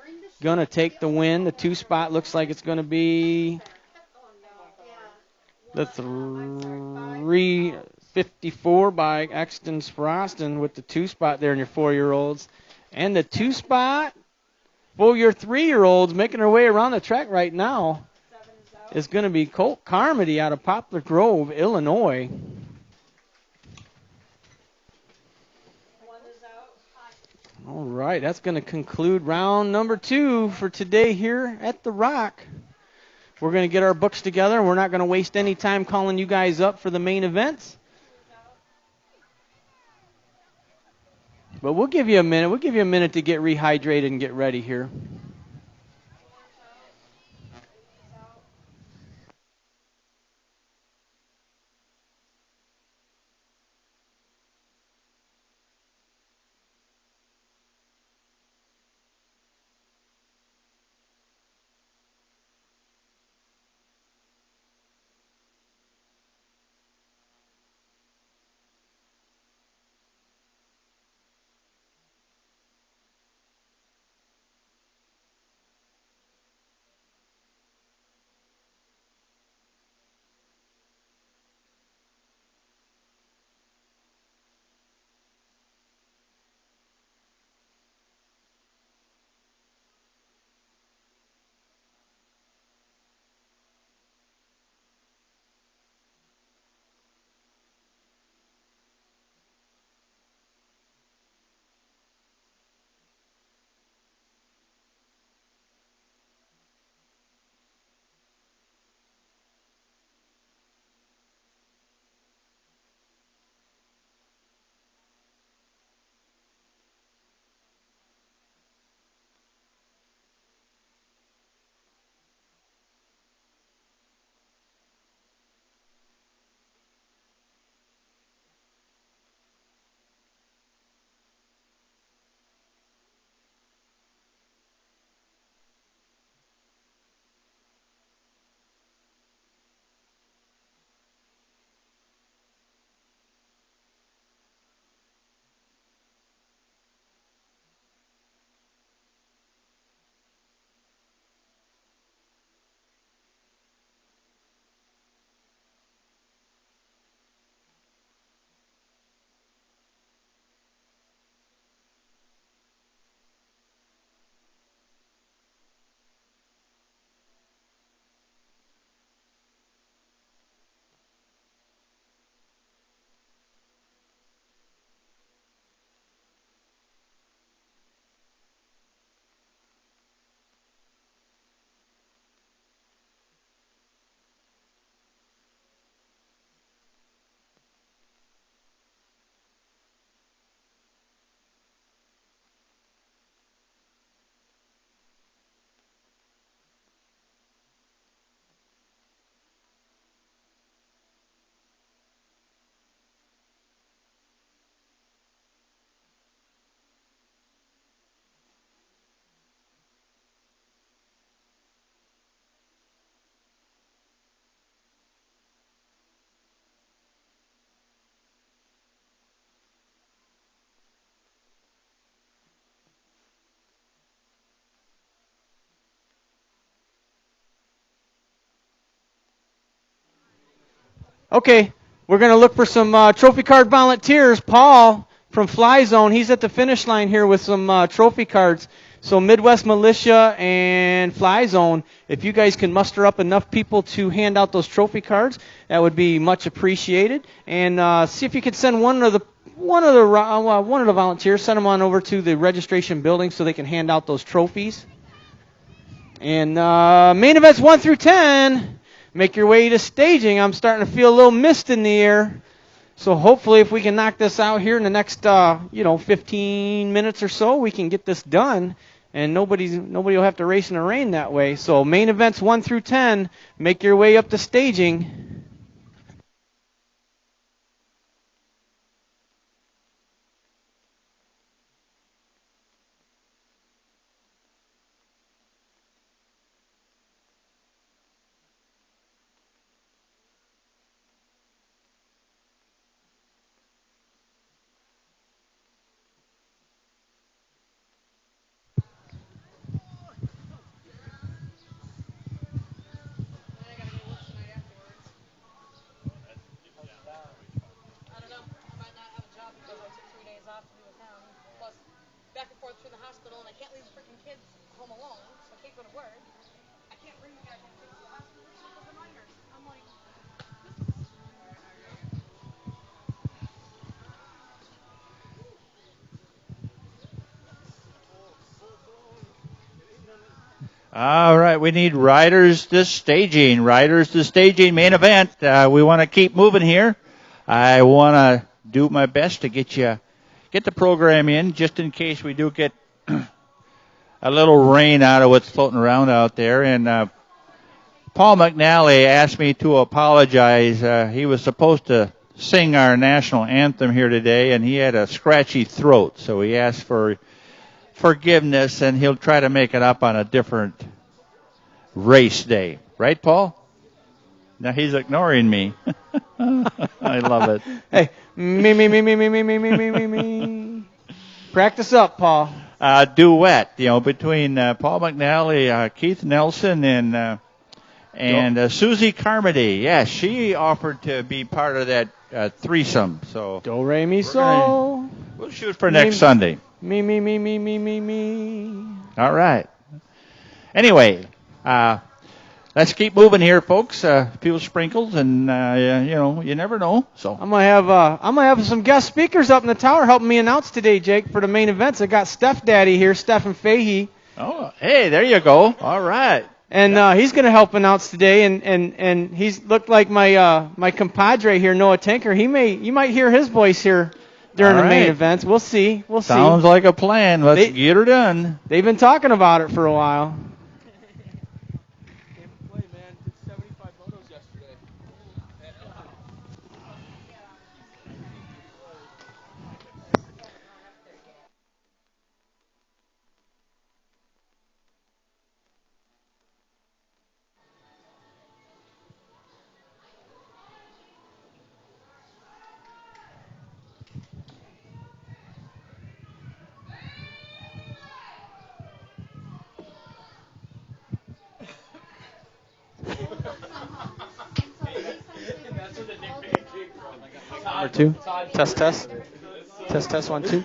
going to take the win. The 2 spot looks like it's going to be the 354 by Exton Sproston with the 2 spot there in your 4-year-olds. And the 2 spot for your 3-year-olds making her way around the track right now is going to be Colt Carmody out of Poplar Grove, Illinois. All right, that's going to conclude round number 2 for today here at the Rock. We're going to get our books together. We're not going to waste any time calling you guys up for the main events. But we'll give you a minute. We'll give you a minute to get rehydrated and get ready here. Okay, we're going to look for some trophy card volunteers. Paul from Fly Zone, he's at the finish line here with some trophy cards. So Midwest Militia and Fly Zone, if you guys can muster up enough people to hand out those trophy cards, that would be much appreciated. And see if you could send one of the volunteers, send them on over to the registration building so they can hand out those trophies. And main events 1 through 10, make your way to staging. I'm starting to feel a little mist in the air. So hopefully if we can knock this out here in the next 15 minutes or so, we can get this done. And nobody will have to race in the rain that way. So main events 1 through 10, make your way up to staging. All right, we need riders to staging. Riders to staging, main event. We want to keep moving here. I want to do my best to get the program in, just in case we do get a little rain out of what's floating around out there. And Paul McNally asked me to apologize. He was supposed to sing our national anthem here today, and he had a scratchy throat, so he asked for forgiveness, and he'll try to make it up on a different race day. Right, Paul? Now he's ignoring me. I love it. Hey, me. Practice up, Paul. Duet, between Paul McNally, Keith Nelson, and Susie Carmody. Yeah, she offered to be part of that threesome. So Do, re, mi, so. We'll shoot for next Sunday. Me. All right. Anyway, let's keep moving here, folks. A few sprinkles, and you never know. So I'm gonna have some guest speakers up in the tower helping me announce today, Jake, for the main events. I got Steph Daddy here, Stephen Fahey. Oh, hey, there you go. All right. And he's going to help announce today, and he's looked like my compadre here, Noah Tinker. You might hear his voice here during the main events. We'll see. Sounds like a plan. Let's get her done. They've been talking about it for a while. Number 2. Test. Test 1, 2.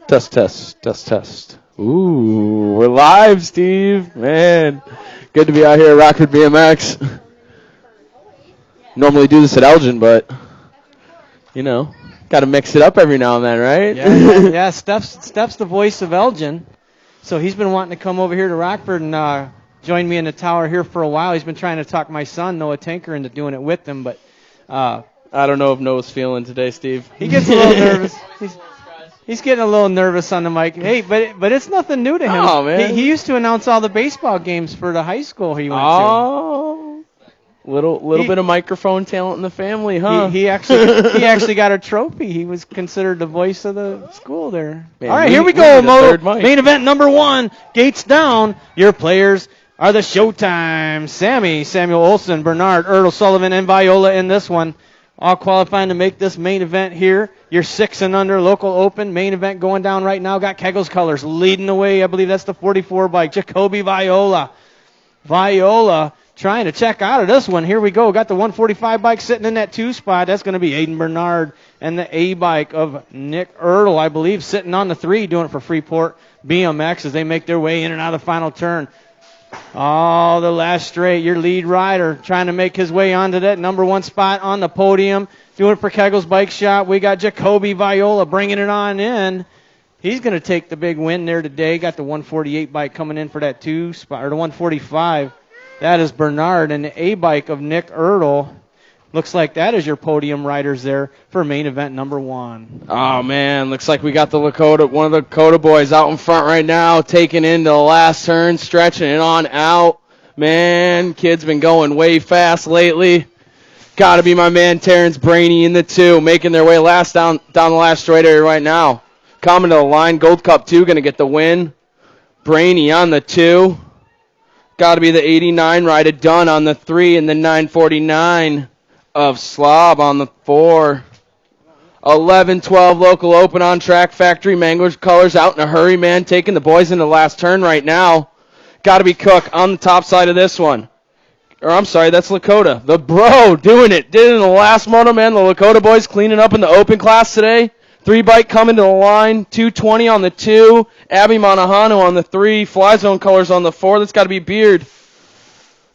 Test. Ooh, we're live, Steve. Man, good to be out here at Rockford BMX. Normally do this at Elgin, but, got to mix it up every now and then, right? Yeah. Steph's the voice of Elgin. So he's been wanting to come over here to Rockford and join me in the tower here for a while. He's been trying to talk my son, Noah Tinker, into doing it with him, but I don't know if Noah's feeling today, Steve. He gets a little nervous. He's getting a little nervous on the mic. Hey, but it's nothing new to him. Oh, man. He used to announce all the baseball games for the high school he went to. Oh, little bit of microphone talent in the family, huh? He actually got a trophy. He was considered the voice of the school there. Man, All right, we here we need go. a third mic. Main event number 1. Gates down. Your players are the Showtime. Samuel Olson, Bernard, Ertl, Sullivan, and Viola in this one. All qualifying to make this main event here. Your 6 and under local open. Main event going down right now. Got Kegel's colors leading the way. I believe that's the 44 bike. Jacoby Viola. Viola trying to check out of this one. Here we go. Got the 145 bike sitting in that 2 spot. That's going to be Aiden Bernard. And the A bike of Nick Ertl, I believe, sitting on the 3, doing it for Freeport BMX as they make their way in and out of the final turn. Oh, the last straight. Your lead rider trying to make his way onto that number 1 spot on the podium. Doing it for Kegel's Bike Shop. We got Jacoby Viola bringing it on in. He's going to take the big win there today. Got the 148 bike coming in for that 2 spot, or the 145. That is Bernard, and the A bike of Nick Ertl. Looks like that is your podium riders there for main event number 1. Oh, man, looks like we got one of the Lakota boys out in front right now, taking into the last turn, stretching it on out. Man, kid's been going way fast lately. Got to be my man Terrence Brainy in the 2, making their way down the last straight area right now. Coming to the line, Gold Cup 2, going to get the win. Brainy on the 2. Got to be the 89 rider Dunn on the 3, and the 949 of Slob on the 4. 11-12 local open on Track Factory. Mangler's colors out in a hurry, man. Taking the boys into the last turn right now. Got to be Cook on the top side of this one. Or I'm sorry, that's Lakota. The bro doing it. Did it in the last moto, man. The Lakota boys cleaning up in the open class today. 3 bike coming to the line. 220 on the 2. Abby Monahano on the 3. Fly Zone colors on the 4. That's got to be Beard.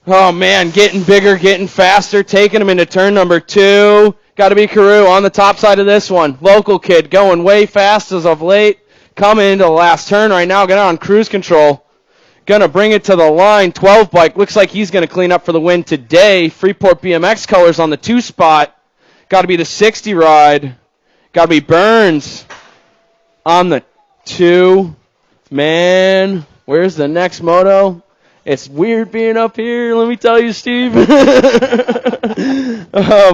Oh, man, getting bigger, getting faster, taking him into turn number 2. Got to be Carew on the top side of this one. Local kid going way fast as of late. Coming into the last turn right now. Getting on cruise control. Going to bring it to the line. 12 bike. Looks like he's going to clean up for the win today. Freeport BMX colors on the 2 spot. Got to be the 60 ride. Got to be Burns on the 2. Man, where's the next moto? It's weird being up here, let me tell you, Steve. Oh,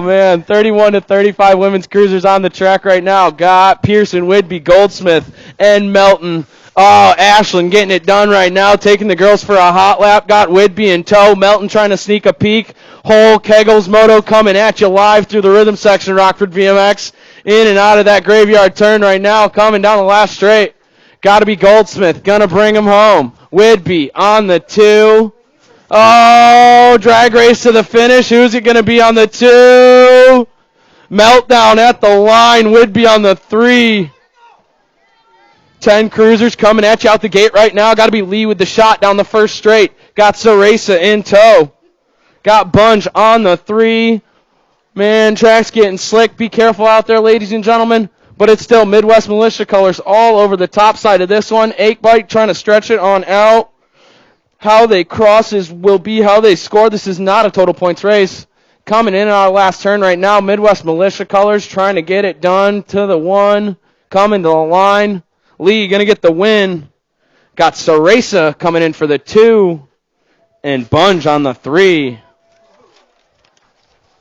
man, 31-35 women's cruisers on the track right now. Got Pearson, Whidbey, Goldsmith, and Melton. Oh, Ashland getting it done right now, taking the girls for a hot lap. Got Whidbey in tow. Melton trying to sneak a peek. Whole Kegel's Moto coming at you live through the rhythm section, Rockford BMX. In and out of that graveyard turn right now, coming down the last straight. Got to be Goldsmith, going to bring him home. Whidbey on the 2. Oh, drag race to the finish. Who's it going to be on the 2? Meltdown at the line. Whidbey on the 3. 10 cruisers coming at you out the gate right now. Got to be Lee with the shot down the first straight. Got Soresa in tow. Got Bunge on the 3. Man, track's getting slick. Be careful out there, ladies and gentlemen. But it's still Midwest Militia colors all over the top side of this one. 8 bike trying to stretch it on out. How they cross will be how they score. This is not a total points race. Coming in our last turn right now, Midwest Militia colors trying to get it done to the 1. Coming to the line. Lee going to get the win. Got Soresa coming in for the 2. And Bunge on the 3.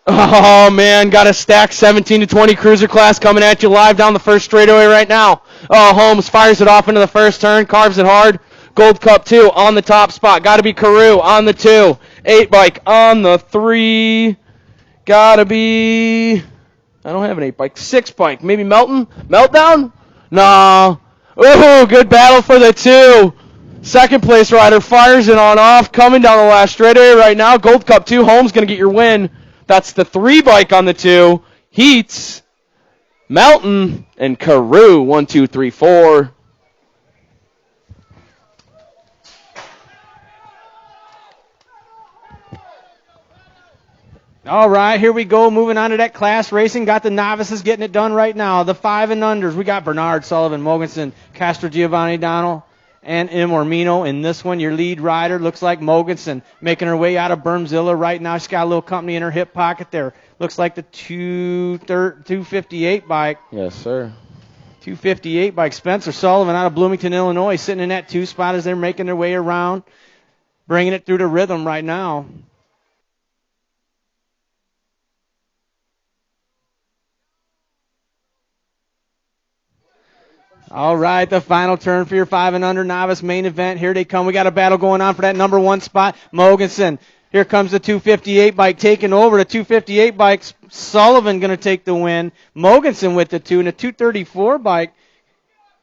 Oh, man, got a stacked 17-20 cruiser class coming at you live down the first straightaway right now. Oh, Holmes fires it off into the first turn, carves it hard. Gold Cup 2 on the top spot. Got to be Carew on the 2. 8 bike on the 3. Got to be... I don't have an 8 bike. 6 bike. Maybe Melton? Meltdown? No. Ooh, good battle for the 2. Second place rider fires it on off. Coming down the last straightaway right now. Gold Cup 2. Holmes going to get your win. That's the 3 bike on the 2. Heats, Melton, and Carew. 1, 2, 3, 4. All right, here we go. Moving on to that class racing. Got the novices getting it done right now. The 5 and unders. We got Bernard, Sullivan, Mogensen, Castro Giovanni Donnell, and M. Ormino. In this one, your lead rider looks like Mogensen, making her way out of Bermzilla right now. She's got a little company in her hip pocket there. Looks like the 258 bike. Yes, sir. 258 bike. Spencer Sullivan out of Bloomington, Illinois, sitting in that 2 spot as they're making their way around, bringing it through the rhythm right now. All right, the final turn for your 5 and under novice main event. Here they come. We got a battle going on for that number 1 spot. Mogensen. Here comes the 258 bike taking over. The 258 bike, Sullivan going to take the win. Mogensen with the 2. And the 234 bike,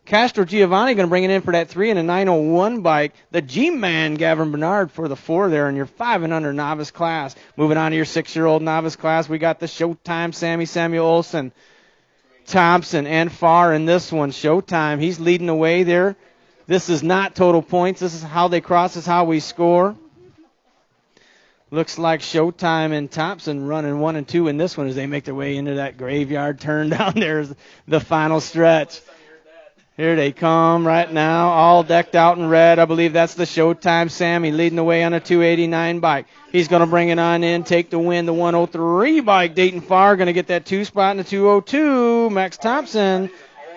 Castro Giovanni going to bring it in for that 3. And a 901 bike, the G-Man, Gavin Bernard for the 4 there in your 5 and under novice class. Moving on to your 6-year-old novice class, we got the Showtime Sammy Samuel Olson, Thompson, and Farr in this one. Showtime, he's leading the way there. This is not total points. This is how they cross. This is how we score. Looks like Showtime and Thompson running 1 and 2 in this one as they make their way into that graveyard turn down there. The final stretch. Here they come right now, all decked out in red. I believe that's the Showtime Sammy leading the way on a 289 bike. He's going to bring it on in, take the win. The 103 bike, Dayton Farr, going to get that 2 spot in the 202. Max Thompson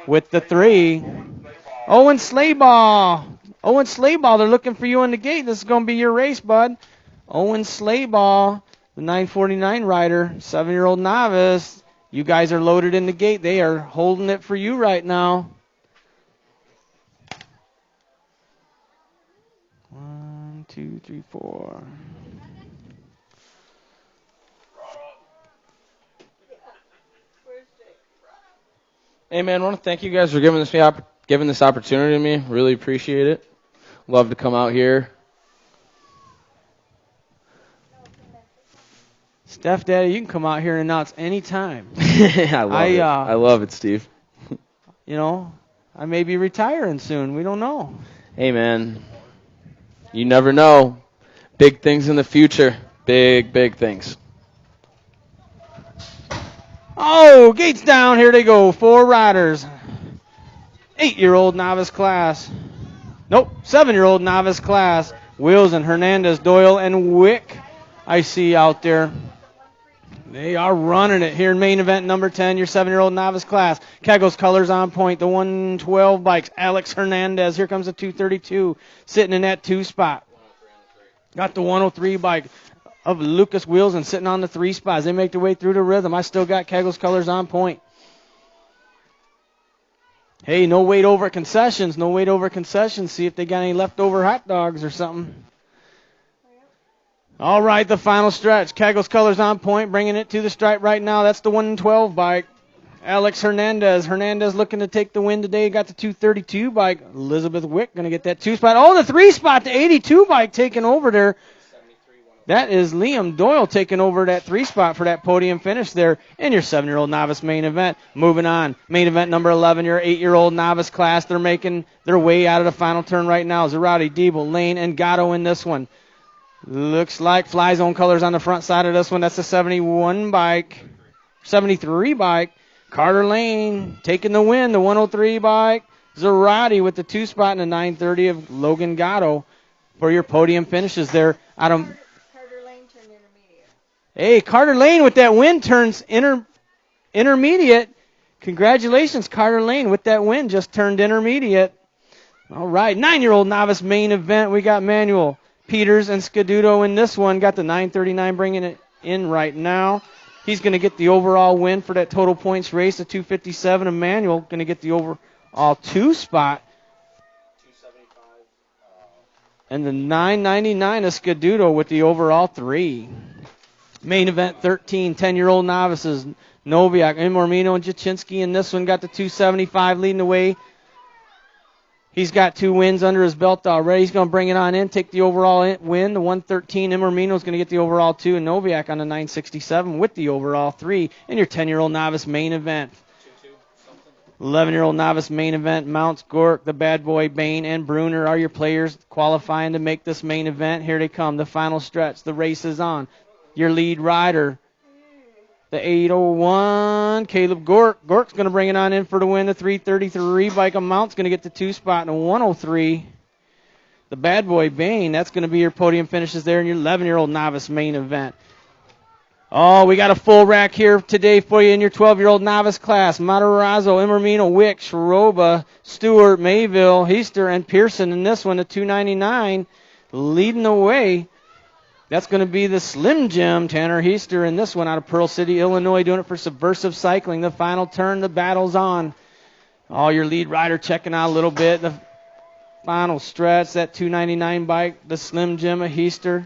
with the 3. Owen Slayball. Owen Slayball, they're looking for you in the gate. This is going to be your race, bud. Owen Slayball, the 949 rider, 7-year-old novice. You guys are loaded in the gate. They are holding it for you right now. 1, 2, 3, 4. Hey, man, I want to thank you guys for giving this opportunity to me. Really appreciate it. Love to come out here. Steph Daddy, you can come out here and announce any time. I love it, Steve. You know, I may be retiring soon. We don't know. Hey, man, you never know. Big things in the future. Big, big things. Oh, gates down. Here they go. 4 riders. 8-year-old novice class. Nope, 7-year-old novice class. Wills and Hernandez, Doyle, and Wick I see out there. They are running it here in main event number 10, your 7-year-old novice class. Kegel's colors on point, the 112 bikes. Alex Hernandez, here comes the 232, sitting in that 2 spot. Got the 103 bike of Lucas Wilson sitting on the 3 spots. They make their way through the rhythm. I still got Kegel's colors on point. Hey, no wait over concessions, no wait over concessions. See if they got any leftover hot dogs or something. All right, the final stretch. Kegel's colors on point, bringing it to the stripe right now. That's the 112 bike. Alex Hernandez. Hernandez looking to take the win today. Got the 232 bike. Elizabeth Wick going to get that 2 spot. Oh, the 3 spot, the 82 bike taking over there. That is Liam Doyle taking over that 3 spot for that podium finish there in your 7-year-old novice main event. Moving on, main event number 11, your 8-year-old novice class. They're making their way out of the final turn right now. Zarate, Diebel, Lane, and Gatto in this one. Looks like Fly Zone colors on the front side of this one. That's the 71 bike, 73 bike. Carter Lane taking the win, the 103 bike. Zarate with the 2 spot and the 930 of Logan Gatto for your podium finishes there. Carter Lane turned intermediate. Hey, Carter Lane with that win turns intermediate. Congratulations, Carter Lane, with that win, just turned intermediate. All right, 9-year-old novice main event. We got Manuel Peters and Scaduto in this one. Got the 939 bringing it in right now. He's going to get the overall win for that total points race. The 257 Emmanuel going to get the overall 2 spot. And the 999 of Scaduto with the overall 3. Main event 13, 10-year-old novices. Noviak, Mormino, and Jaczynski in this one. Got the 275 leading the way. He's got 2 wins under his belt already. He's going to bring it on in, take the overall win. The 113, Imormino is going to get the overall 2, and Noviak on the 967 with the overall 3 in your 10-year-old novice main event. 11-year-old novice main event, Mounts, Gork, the Bad Boy, Bain, and Bruner are your players qualifying to make this main event. Here they come, the final stretch. The race is on. Your lead rider, the 801, Caleb Gork. Gork's going to bring it on in for the win. The 333 bike of Mount's going to get the 2 spot and a 103. The Bad Boy Bain, that's going to be your podium finishes there in your 11-year-old novice main event. Oh, we got a full rack here today for you in your 12-year-old novice class. Matarazzo, Emermino, Wick, Sharoba, Stewart, Mayville, Heister, and Pearson in this one at $2.99, leading the way. That's going to be the Slim Jim, Tanner Heister, in this one out of Pearl City, Illinois, doing it for Subversive Cycling. The final turn, the battle's on. Oh, your lead rider checking out a little bit. The final stretch, that $2.99 bike, the Slim Jim of Heister.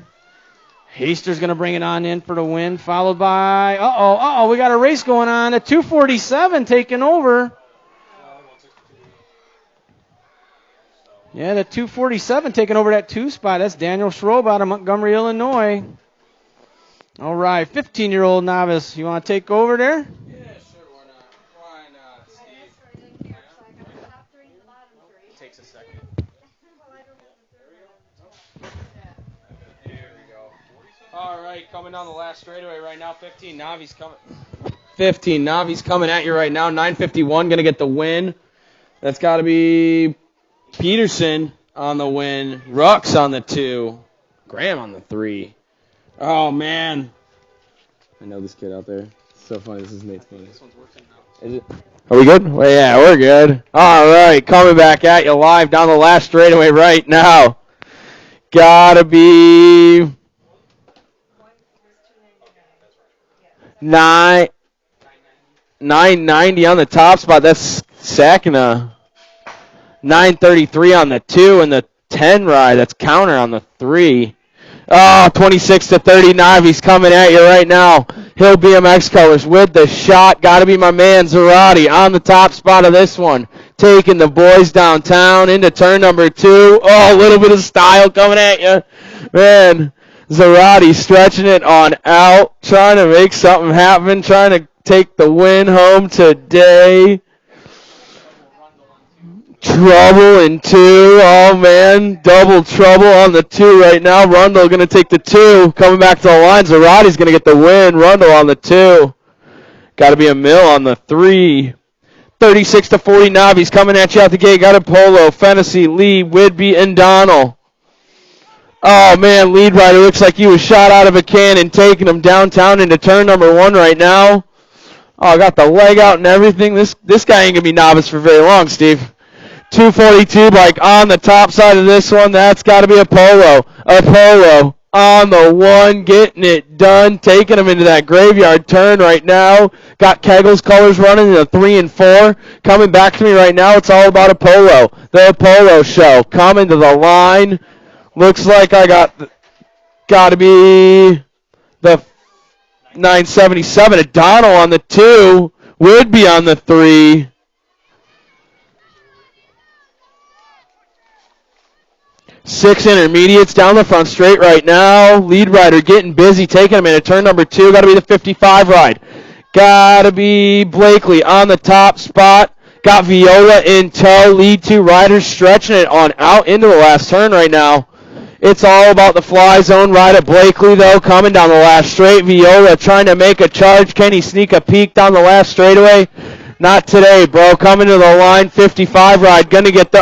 Heister's going to bring it on in for the win, followed by, we got a race going on. The 247 taking over. Yeah, the 247 taking over that 2 spot. That's Daniel Schroeb out of Montgomery, Illinois. All right, 15-year-old novice. You want to take over there? Yeah, sure, why not, Steve? Takes a second. There we go. All right, coming down the last straightaway right now. 15 Navi's coming at you right now. 9:51 going to get the win. That's got to be Peterson on the win. Rux on the 2. Graham on the 3. Oh, man. I know this kid out there. It's so funny. This is Nate's funny. This one's working now. Is it? Are we good? Well, yeah, we're good. All right, coming back at you live down the last straightaway right now. Gotta be 990 on the top spot. That's Sakina. 933 on the 2 and the 10 ride. That's Counter on the 3. Oh, 26-30 Navi's coming at you right now. Hill BMX colors with the shot. Got to be my man Zarate on the top spot of this one. Taking the boys downtown into turn number 2. Oh, a little bit of style coming at you. Man, Zarate stretching it on out. Trying to make something happen. Trying to take the win home today. Trouble in 2. Oh, man. Double trouble on the 2 right now. Rundle going to take the 2. Coming back to the line. Zarate's going to get the win. Rundle on the 2. Got to be a mill on the 3. 36-40 Navi's coming at you out the gate. Got a Polo, Fennessy, Lee, Whidbey, and Donnell. Oh, man. Lead rider looks like he was shot out of a cannon. Taking him downtown into turn number 1 right now. Oh, got the leg out and everything. This guy ain't going to be novice for very long, Steve. 242 bike on the top side of this one. That's got to be a Polo. A Polo on the 1, getting it done, taking him into that graveyard turn right now. Got Kegel's colors running in the 3 and 4. Coming back to me right now, it's all about a Polo. The Polo show coming to the line. Looks like I got to be the 977. O'Donnell on the 2. Would-be on the 3. 6 intermediates down the front straight right now. Lead rider getting busy, taking him into turn number 2. Got to be the 55 ride. Got to be Blakely on the top spot. Got Viola in tow. Lead 2 riders stretching it on out into the last turn right now. It's all about the fly zone ride at Blakely, though, coming down the last straight. Viola trying to make a charge. Can he sneak a peek down the last straightaway? Not today, bro. Coming to the line, 55 ride. Going to get the...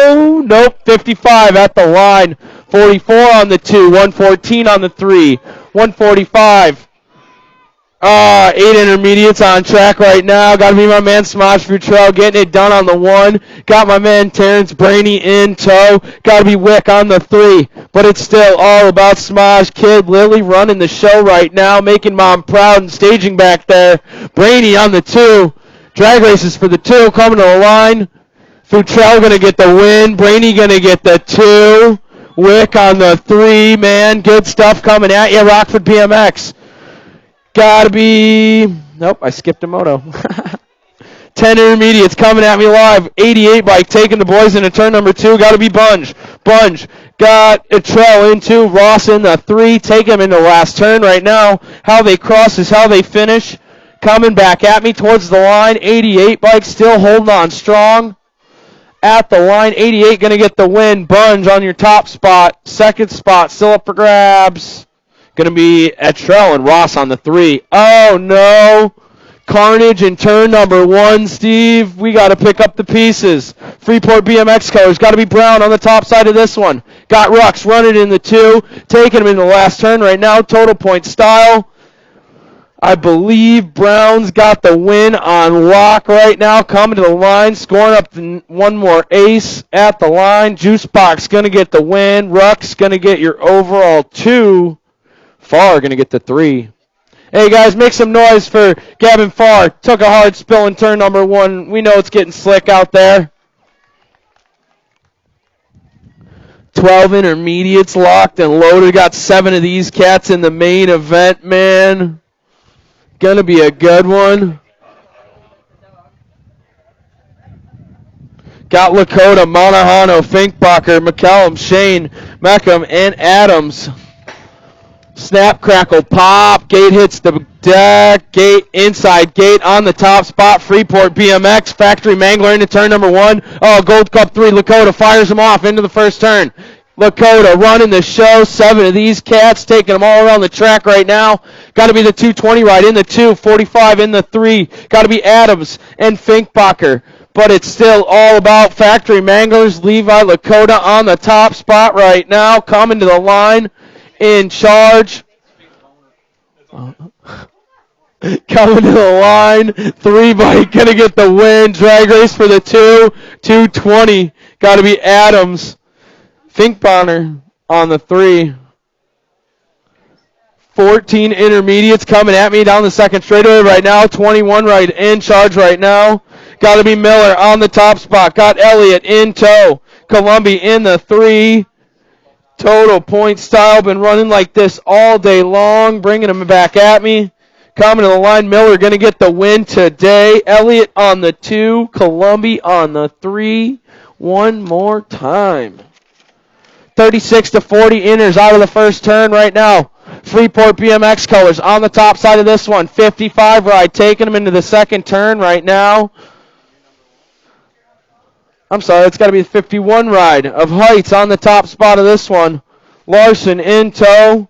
Oh, nope, 55 at the line. 44 on the 2, 114 on the 3, 145. 8 intermediates on track right now. Got to be my man Smosh Futrell getting it done on the 1. Got my man Terrence Brainy in tow. Got to be Wick on the 3. But it's still all about Smosh. Kid Lily running the show right now, making mom proud and staging back there. Brainy on the 2. Drag races for the 2 coming to the line. Futrell going to get the win. Brainy going to get the 2. Wick on the 3, man. Good stuff coming at you. Rockford BMX. Gotta be... Nope, I skipped a moto. 10 intermediates coming at me live. 88 bike taking the boys into turn number 2. Gotta be Bunge. Bunge got a trail into Ross in the 3. Take him into last turn right now. How they cross is how they finish. Coming back at me towards the line. 88 bike still holding on strong. At the line, 88 going to get the win. Bunge on your top spot. Second spot still up for grabs. Going to be Etrell and Ross on the 3. Oh, no. Carnage in turn number 1, Steve. We got to pick up the pieces. Freeport BMX colors. Got to be Brown on the top side of this one. Got Rux running in the 2. Taking him in the last turn right now. Total point style. I believe Brown's got the win on lock right now. Coming to the line. Scoring up one more ace at the line. Juicebox going to get the win. Rux going to get your overall 2. Farr going to get the 3. Hey, guys, make some noise for Gavin Farr. Took a hard spill in turn number 1. We know it's getting slick out there. 12 intermediates locked and loaded. Got 7 of these cats in the main event, man. Gonna be a good one. Got Lakota, Monahano, Finkbacher, McCallum, Shane, Meckham, and Adams. Snap, crackle, pop. Gate hits the deck. Gate, inside gate on the top spot. Freeport BMX. Factory Mangler into turn number 1. Oh, Gold Cup 3. Lakota fires him off into the first turn. Lakota running the show. 7 of these cats taking them all around the track right now. Got to be the 220 ride in the 2. 45 in the 3. Got to be Adams and Finkbacher. But it's still all about Factory Manglers. Levi Lakota on the top spot right now. Coming to the line. In charge. Coming to the line. 3 bike going to get the win. Drag race for the 2. 220. Got to be Adams. Finkbacher on the 3. 14 intermediates coming at me down the second straightaway right now. 21 right in charge right now. Got to be Miller on the top spot. Got Elliott in tow. Columbia in the 3. Total point style, been running like this all day long, bringing them back at me. Coming to the line, Miller going to get the win today. Elliott on the 2, Columbia on the 3. One more time. 36-40 inners out of the first turn right now. Freeport BMX colors on the top side of this one. 55 ride, taking them into the second turn right now. I'm sorry, it's got to be the 51 ride of Heights on the top spot of this one. Larson in tow.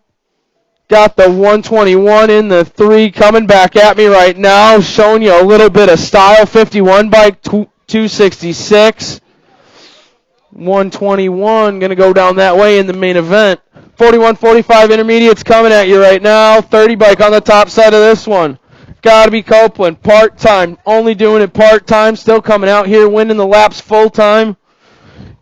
Got the 121 in the 3 coming back at me right now. Showing you a little bit of style. 51 bike, 266. 121 going to go down that way in the main event. 41-45 intermediates coming at you right now. 30 bike on the top side of this one. Got to be Copeland, part-time. Only doing it part-time. Still coming out here, winning the laps full-time.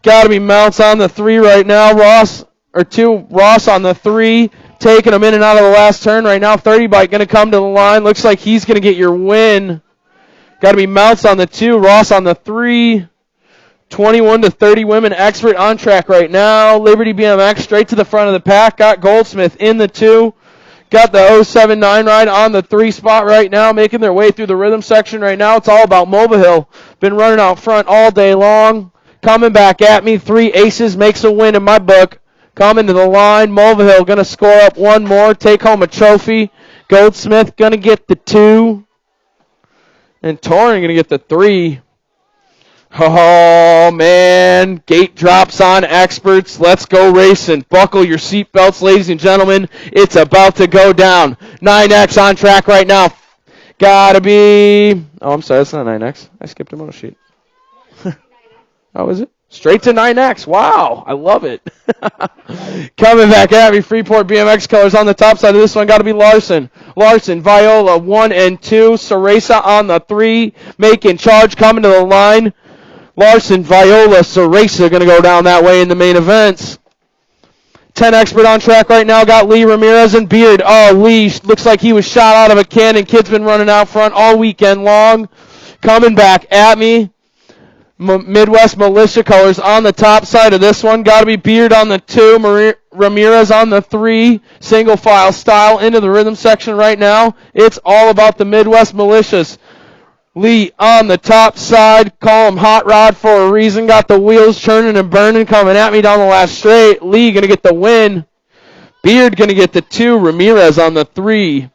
Got to be Mounts on the 3 right now. Ross on the 3. Taking them in and out of the last turn right now. 30 bike going to come to the line. Looks like he's going to get your win. Got to be Mounts on the 2. Ross on the 3. 21-30 women expert on track right now. Liberty BMX straight to the front of the pack. Got Goldsmith in the 2. Got the 079 ride on the 3 spot right now, making their way through the rhythm section right now. It's all about Mobile. Been running out front all day long. Coming back at me. 3 aces makes a win in my book. Coming to the line. Mobile going to score up one more. Take home a trophy. Goldsmith going to get the 2. And Torrin going to get the 3. Oh, man. Gate drops on experts. Let's go racing. Buckle your seatbelts, ladies and gentlemen. It's about to go down. 9X on track right now. Gotta be... Oh, I'm sorry. That's not 9X. I skipped a moto sheet. Oh, is it? Straight to 9X. Wow. I love it. Coming back at me. Freeport BMX colors on the top side of this one. Gotta be Larson. Larson, Viola, 1 and 2. Ceresa on the 3. Making charge. Coming to the line. Larson, Viola, Ceresa going to go down that way in the main events. 10 expert on track right now. Got Lee Ramirez and Beard. Oh, Lee looks like he was shot out of a cannon. Kid's been running out front all weekend long. Coming back at me. Midwest Militia colors on the top side of this one. Got to be Beard on the 2. Ramirez on the 3. Single file style into the rhythm section right now. It's all about the Midwest Militias. Lee on the top side. Call him Hot Rod for a reason. Got the wheels churning and burning coming at me down the last straight. Lee going to get the win. Beard going to get the 2. Ramirez on the 3.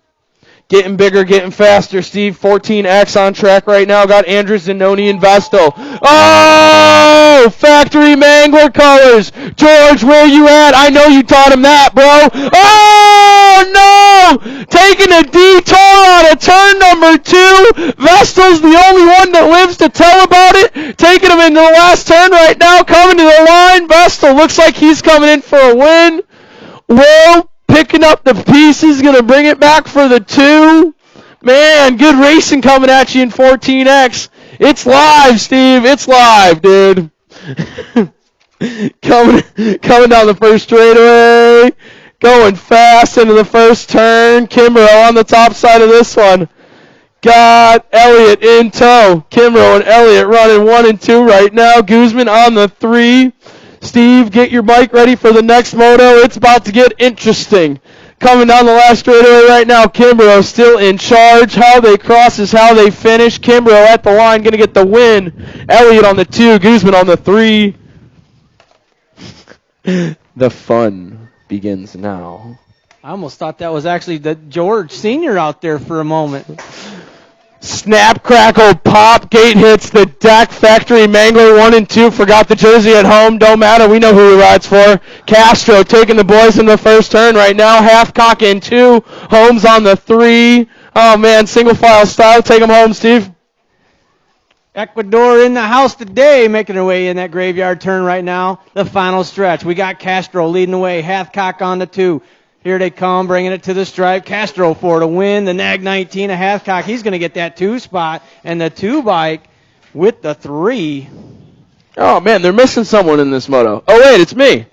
Getting bigger, getting faster. Steve, 14X on track right now. Got Andrew Zanoni and Vestal. Oh! Factory Mangler colors. George, where you at? I know you taught him that, bro. Oh, no! Taking a detour out of turn number 2. Vestal's the only one that lives to tell about it. Taking him into the last turn right now. Coming to the line. Vestal looks like he's coming in for a win. Will picking up the pieces. Going to bring it back for the 2. Man, good racing coming at you in 14X. It's live, Steve. It's live, dude. coming down the first straightaway. Going fast into the first turn. Kimbrough on the top side of this one. Got Elliott in tow. Kimbrough and Elliott running 1 and 2 right now. Guzman on the 3. Steve, get your bike ready for the next moto. It's about to get interesting. Coming down the last straightaway right now, Kimbrough still in charge. How they cross is how they finish. Kimbrough at the line, going to get the win. Elliott on the 2, Guzman on the 3. The fun begins now. I almost thought that was actually the George Sr. out there for a moment. Snap, crackle, pop. Gate hits the deck. Factory Mangler 1 and 2. Forgot the jersey at home. Don't matter. We know who he rides for. Castro taking the boys in the first turn right now. Halfcock in 2. Holmes on the 3. Oh, man. Single file style. Take him home, Steve. Ecuador in the house today, making their way in that graveyard turn right now. The final stretch. We got Castro leading the way. Hathcock on the 2. Here they come, bringing it to the stripe. Castro for to win. The Nag 19 of Hathcock. He's going to get that 2 spot. And the 2 bike with the 3. Oh, man, they're missing someone in this moto. Oh, wait, it's me.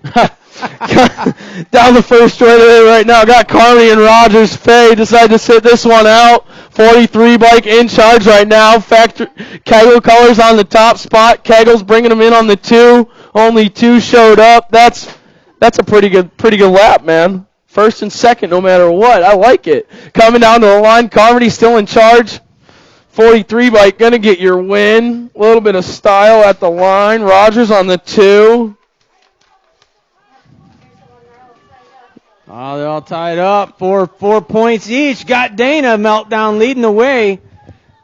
Down the first straightaway right now. Got Carney and Rogers. Fay decided to sit this one out. 43 bike in charge right now. Kegel colors on the top spot. Kegel's bringing them in on the 2. Only 2 showed up. That's a pretty good lap, man. First and second, no matter what. I like it. Coming down to the line, Carmody still in charge. 43 bike, going to get your win. A little bit of style at the line. Rogers on the 2. Oh, they're all tied up. 4 points each. Got Dana meltdown leading the way.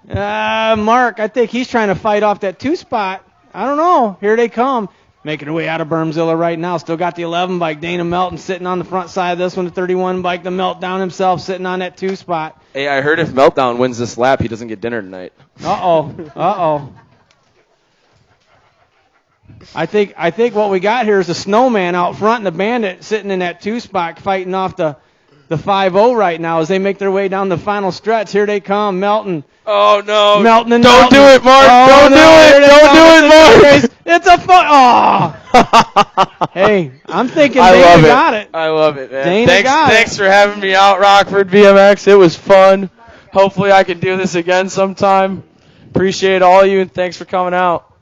Mark, I think he's trying to fight off that 2 spot. I don't know. Here they come. Making their way out of Bermzilla right now. Still got the 11 bike. Dana Melton sitting on the front side of this one. The 31 bike. The Meltdown himself sitting on that 2 spot. Hey, I heard if Meltdown wins this lap, he doesn't get dinner tonight. Uh-oh. I think what we got here is a snowman out front and the bandit sitting in that 2 spot fighting off the 5-0 right now as they make their way down the final stretch. Here they come. Melton. Oh, no. Melton and Don't Melton. do it, Mark. Oh, Don't do it. Don't do it, Mark. It's a fun. Oh. Hey, I'm thinking Dana got it. I love it, man. Dana got it. Thanks for having me out, Rockford BMX. It was fun. Hopefully I can do this again sometime. Appreciate all of you, and thanks for coming out.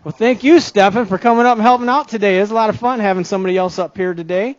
Well, thank you, Stefan, for coming up and helping out today. It was a lot of fun having somebody else up here today.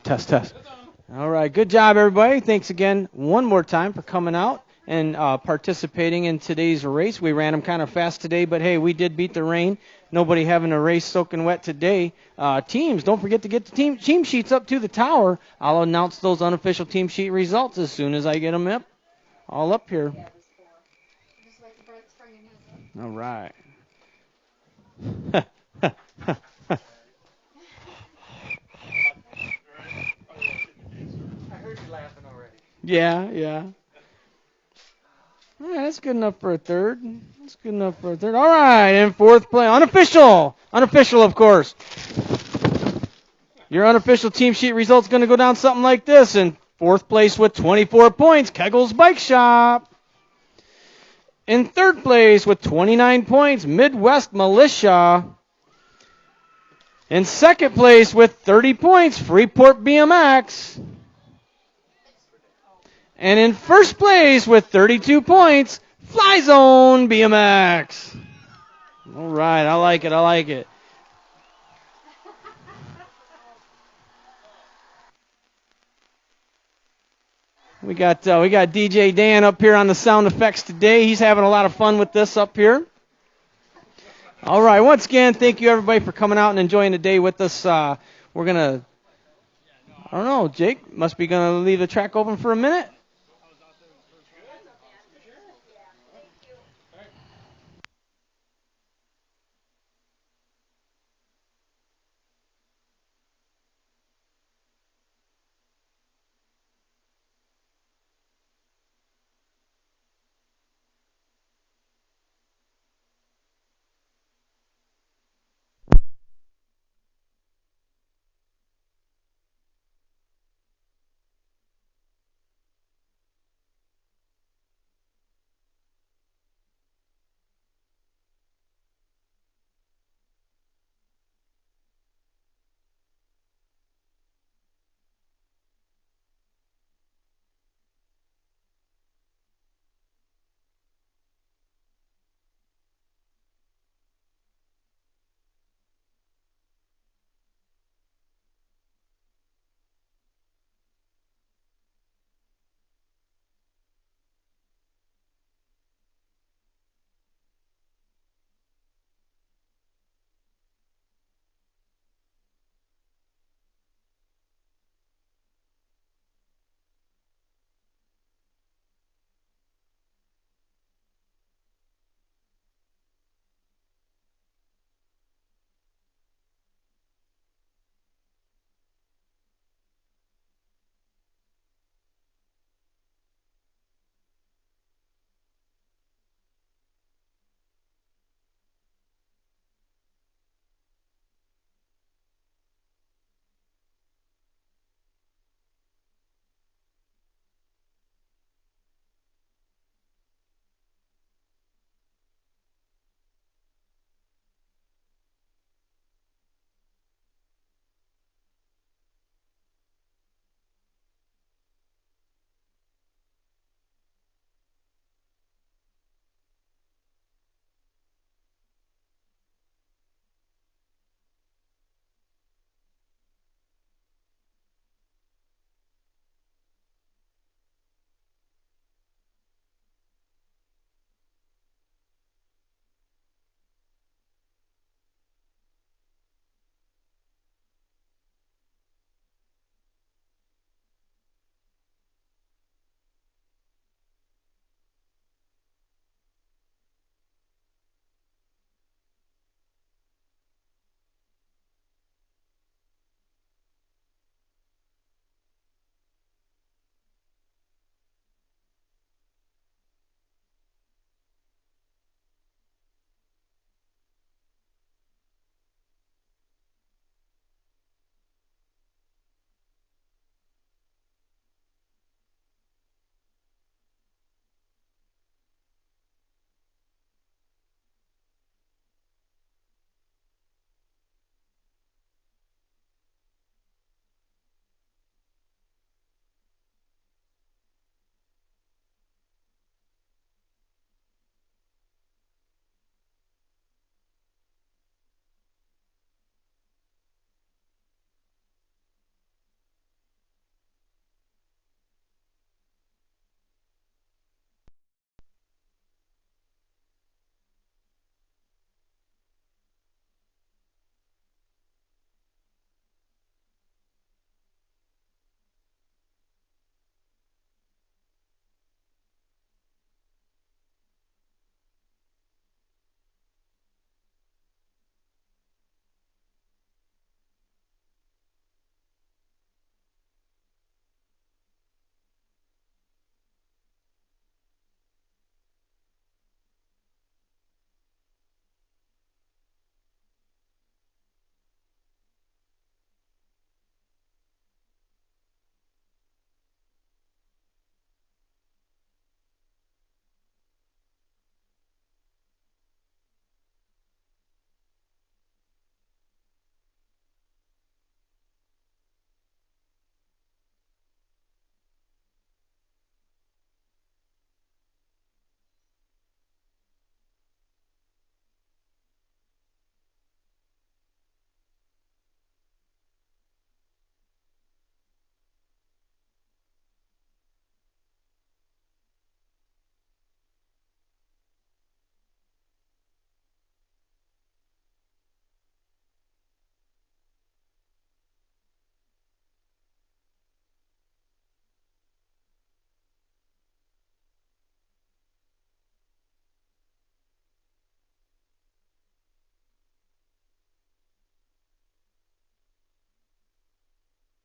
Test, test. All right, good job, everybody. Thanks again one more time for coming out and participating in today's race. We ran them kind of fast today, but hey, we did beat the rain. Nobody having a race soaking wet today. Teams, don't forget to get the team sheets up to the tower. I'll announce those unofficial team sheet results as soon as I get them all up here. All right. Yeah. All right, that's good enough for a third. All right, in fourth place, unofficial, of course. Your unofficial team sheet result's going to go down something like this. In fourth place with 24 points, Kegel's Bike Shop. In third place with 29 points, Midwest Militia. In second place with 30 points, Freeport BMX. And in first place with 32 points, Fly Zone BMX. All right, I like it. We got DJ Dan up here on the sound effects today. He's having a lot of fun with this up here. All right, once again, thank you everybody for coming out and enjoying the day with us. We're gonna, I don't know, Jake must be gonna leave the track open for a minute.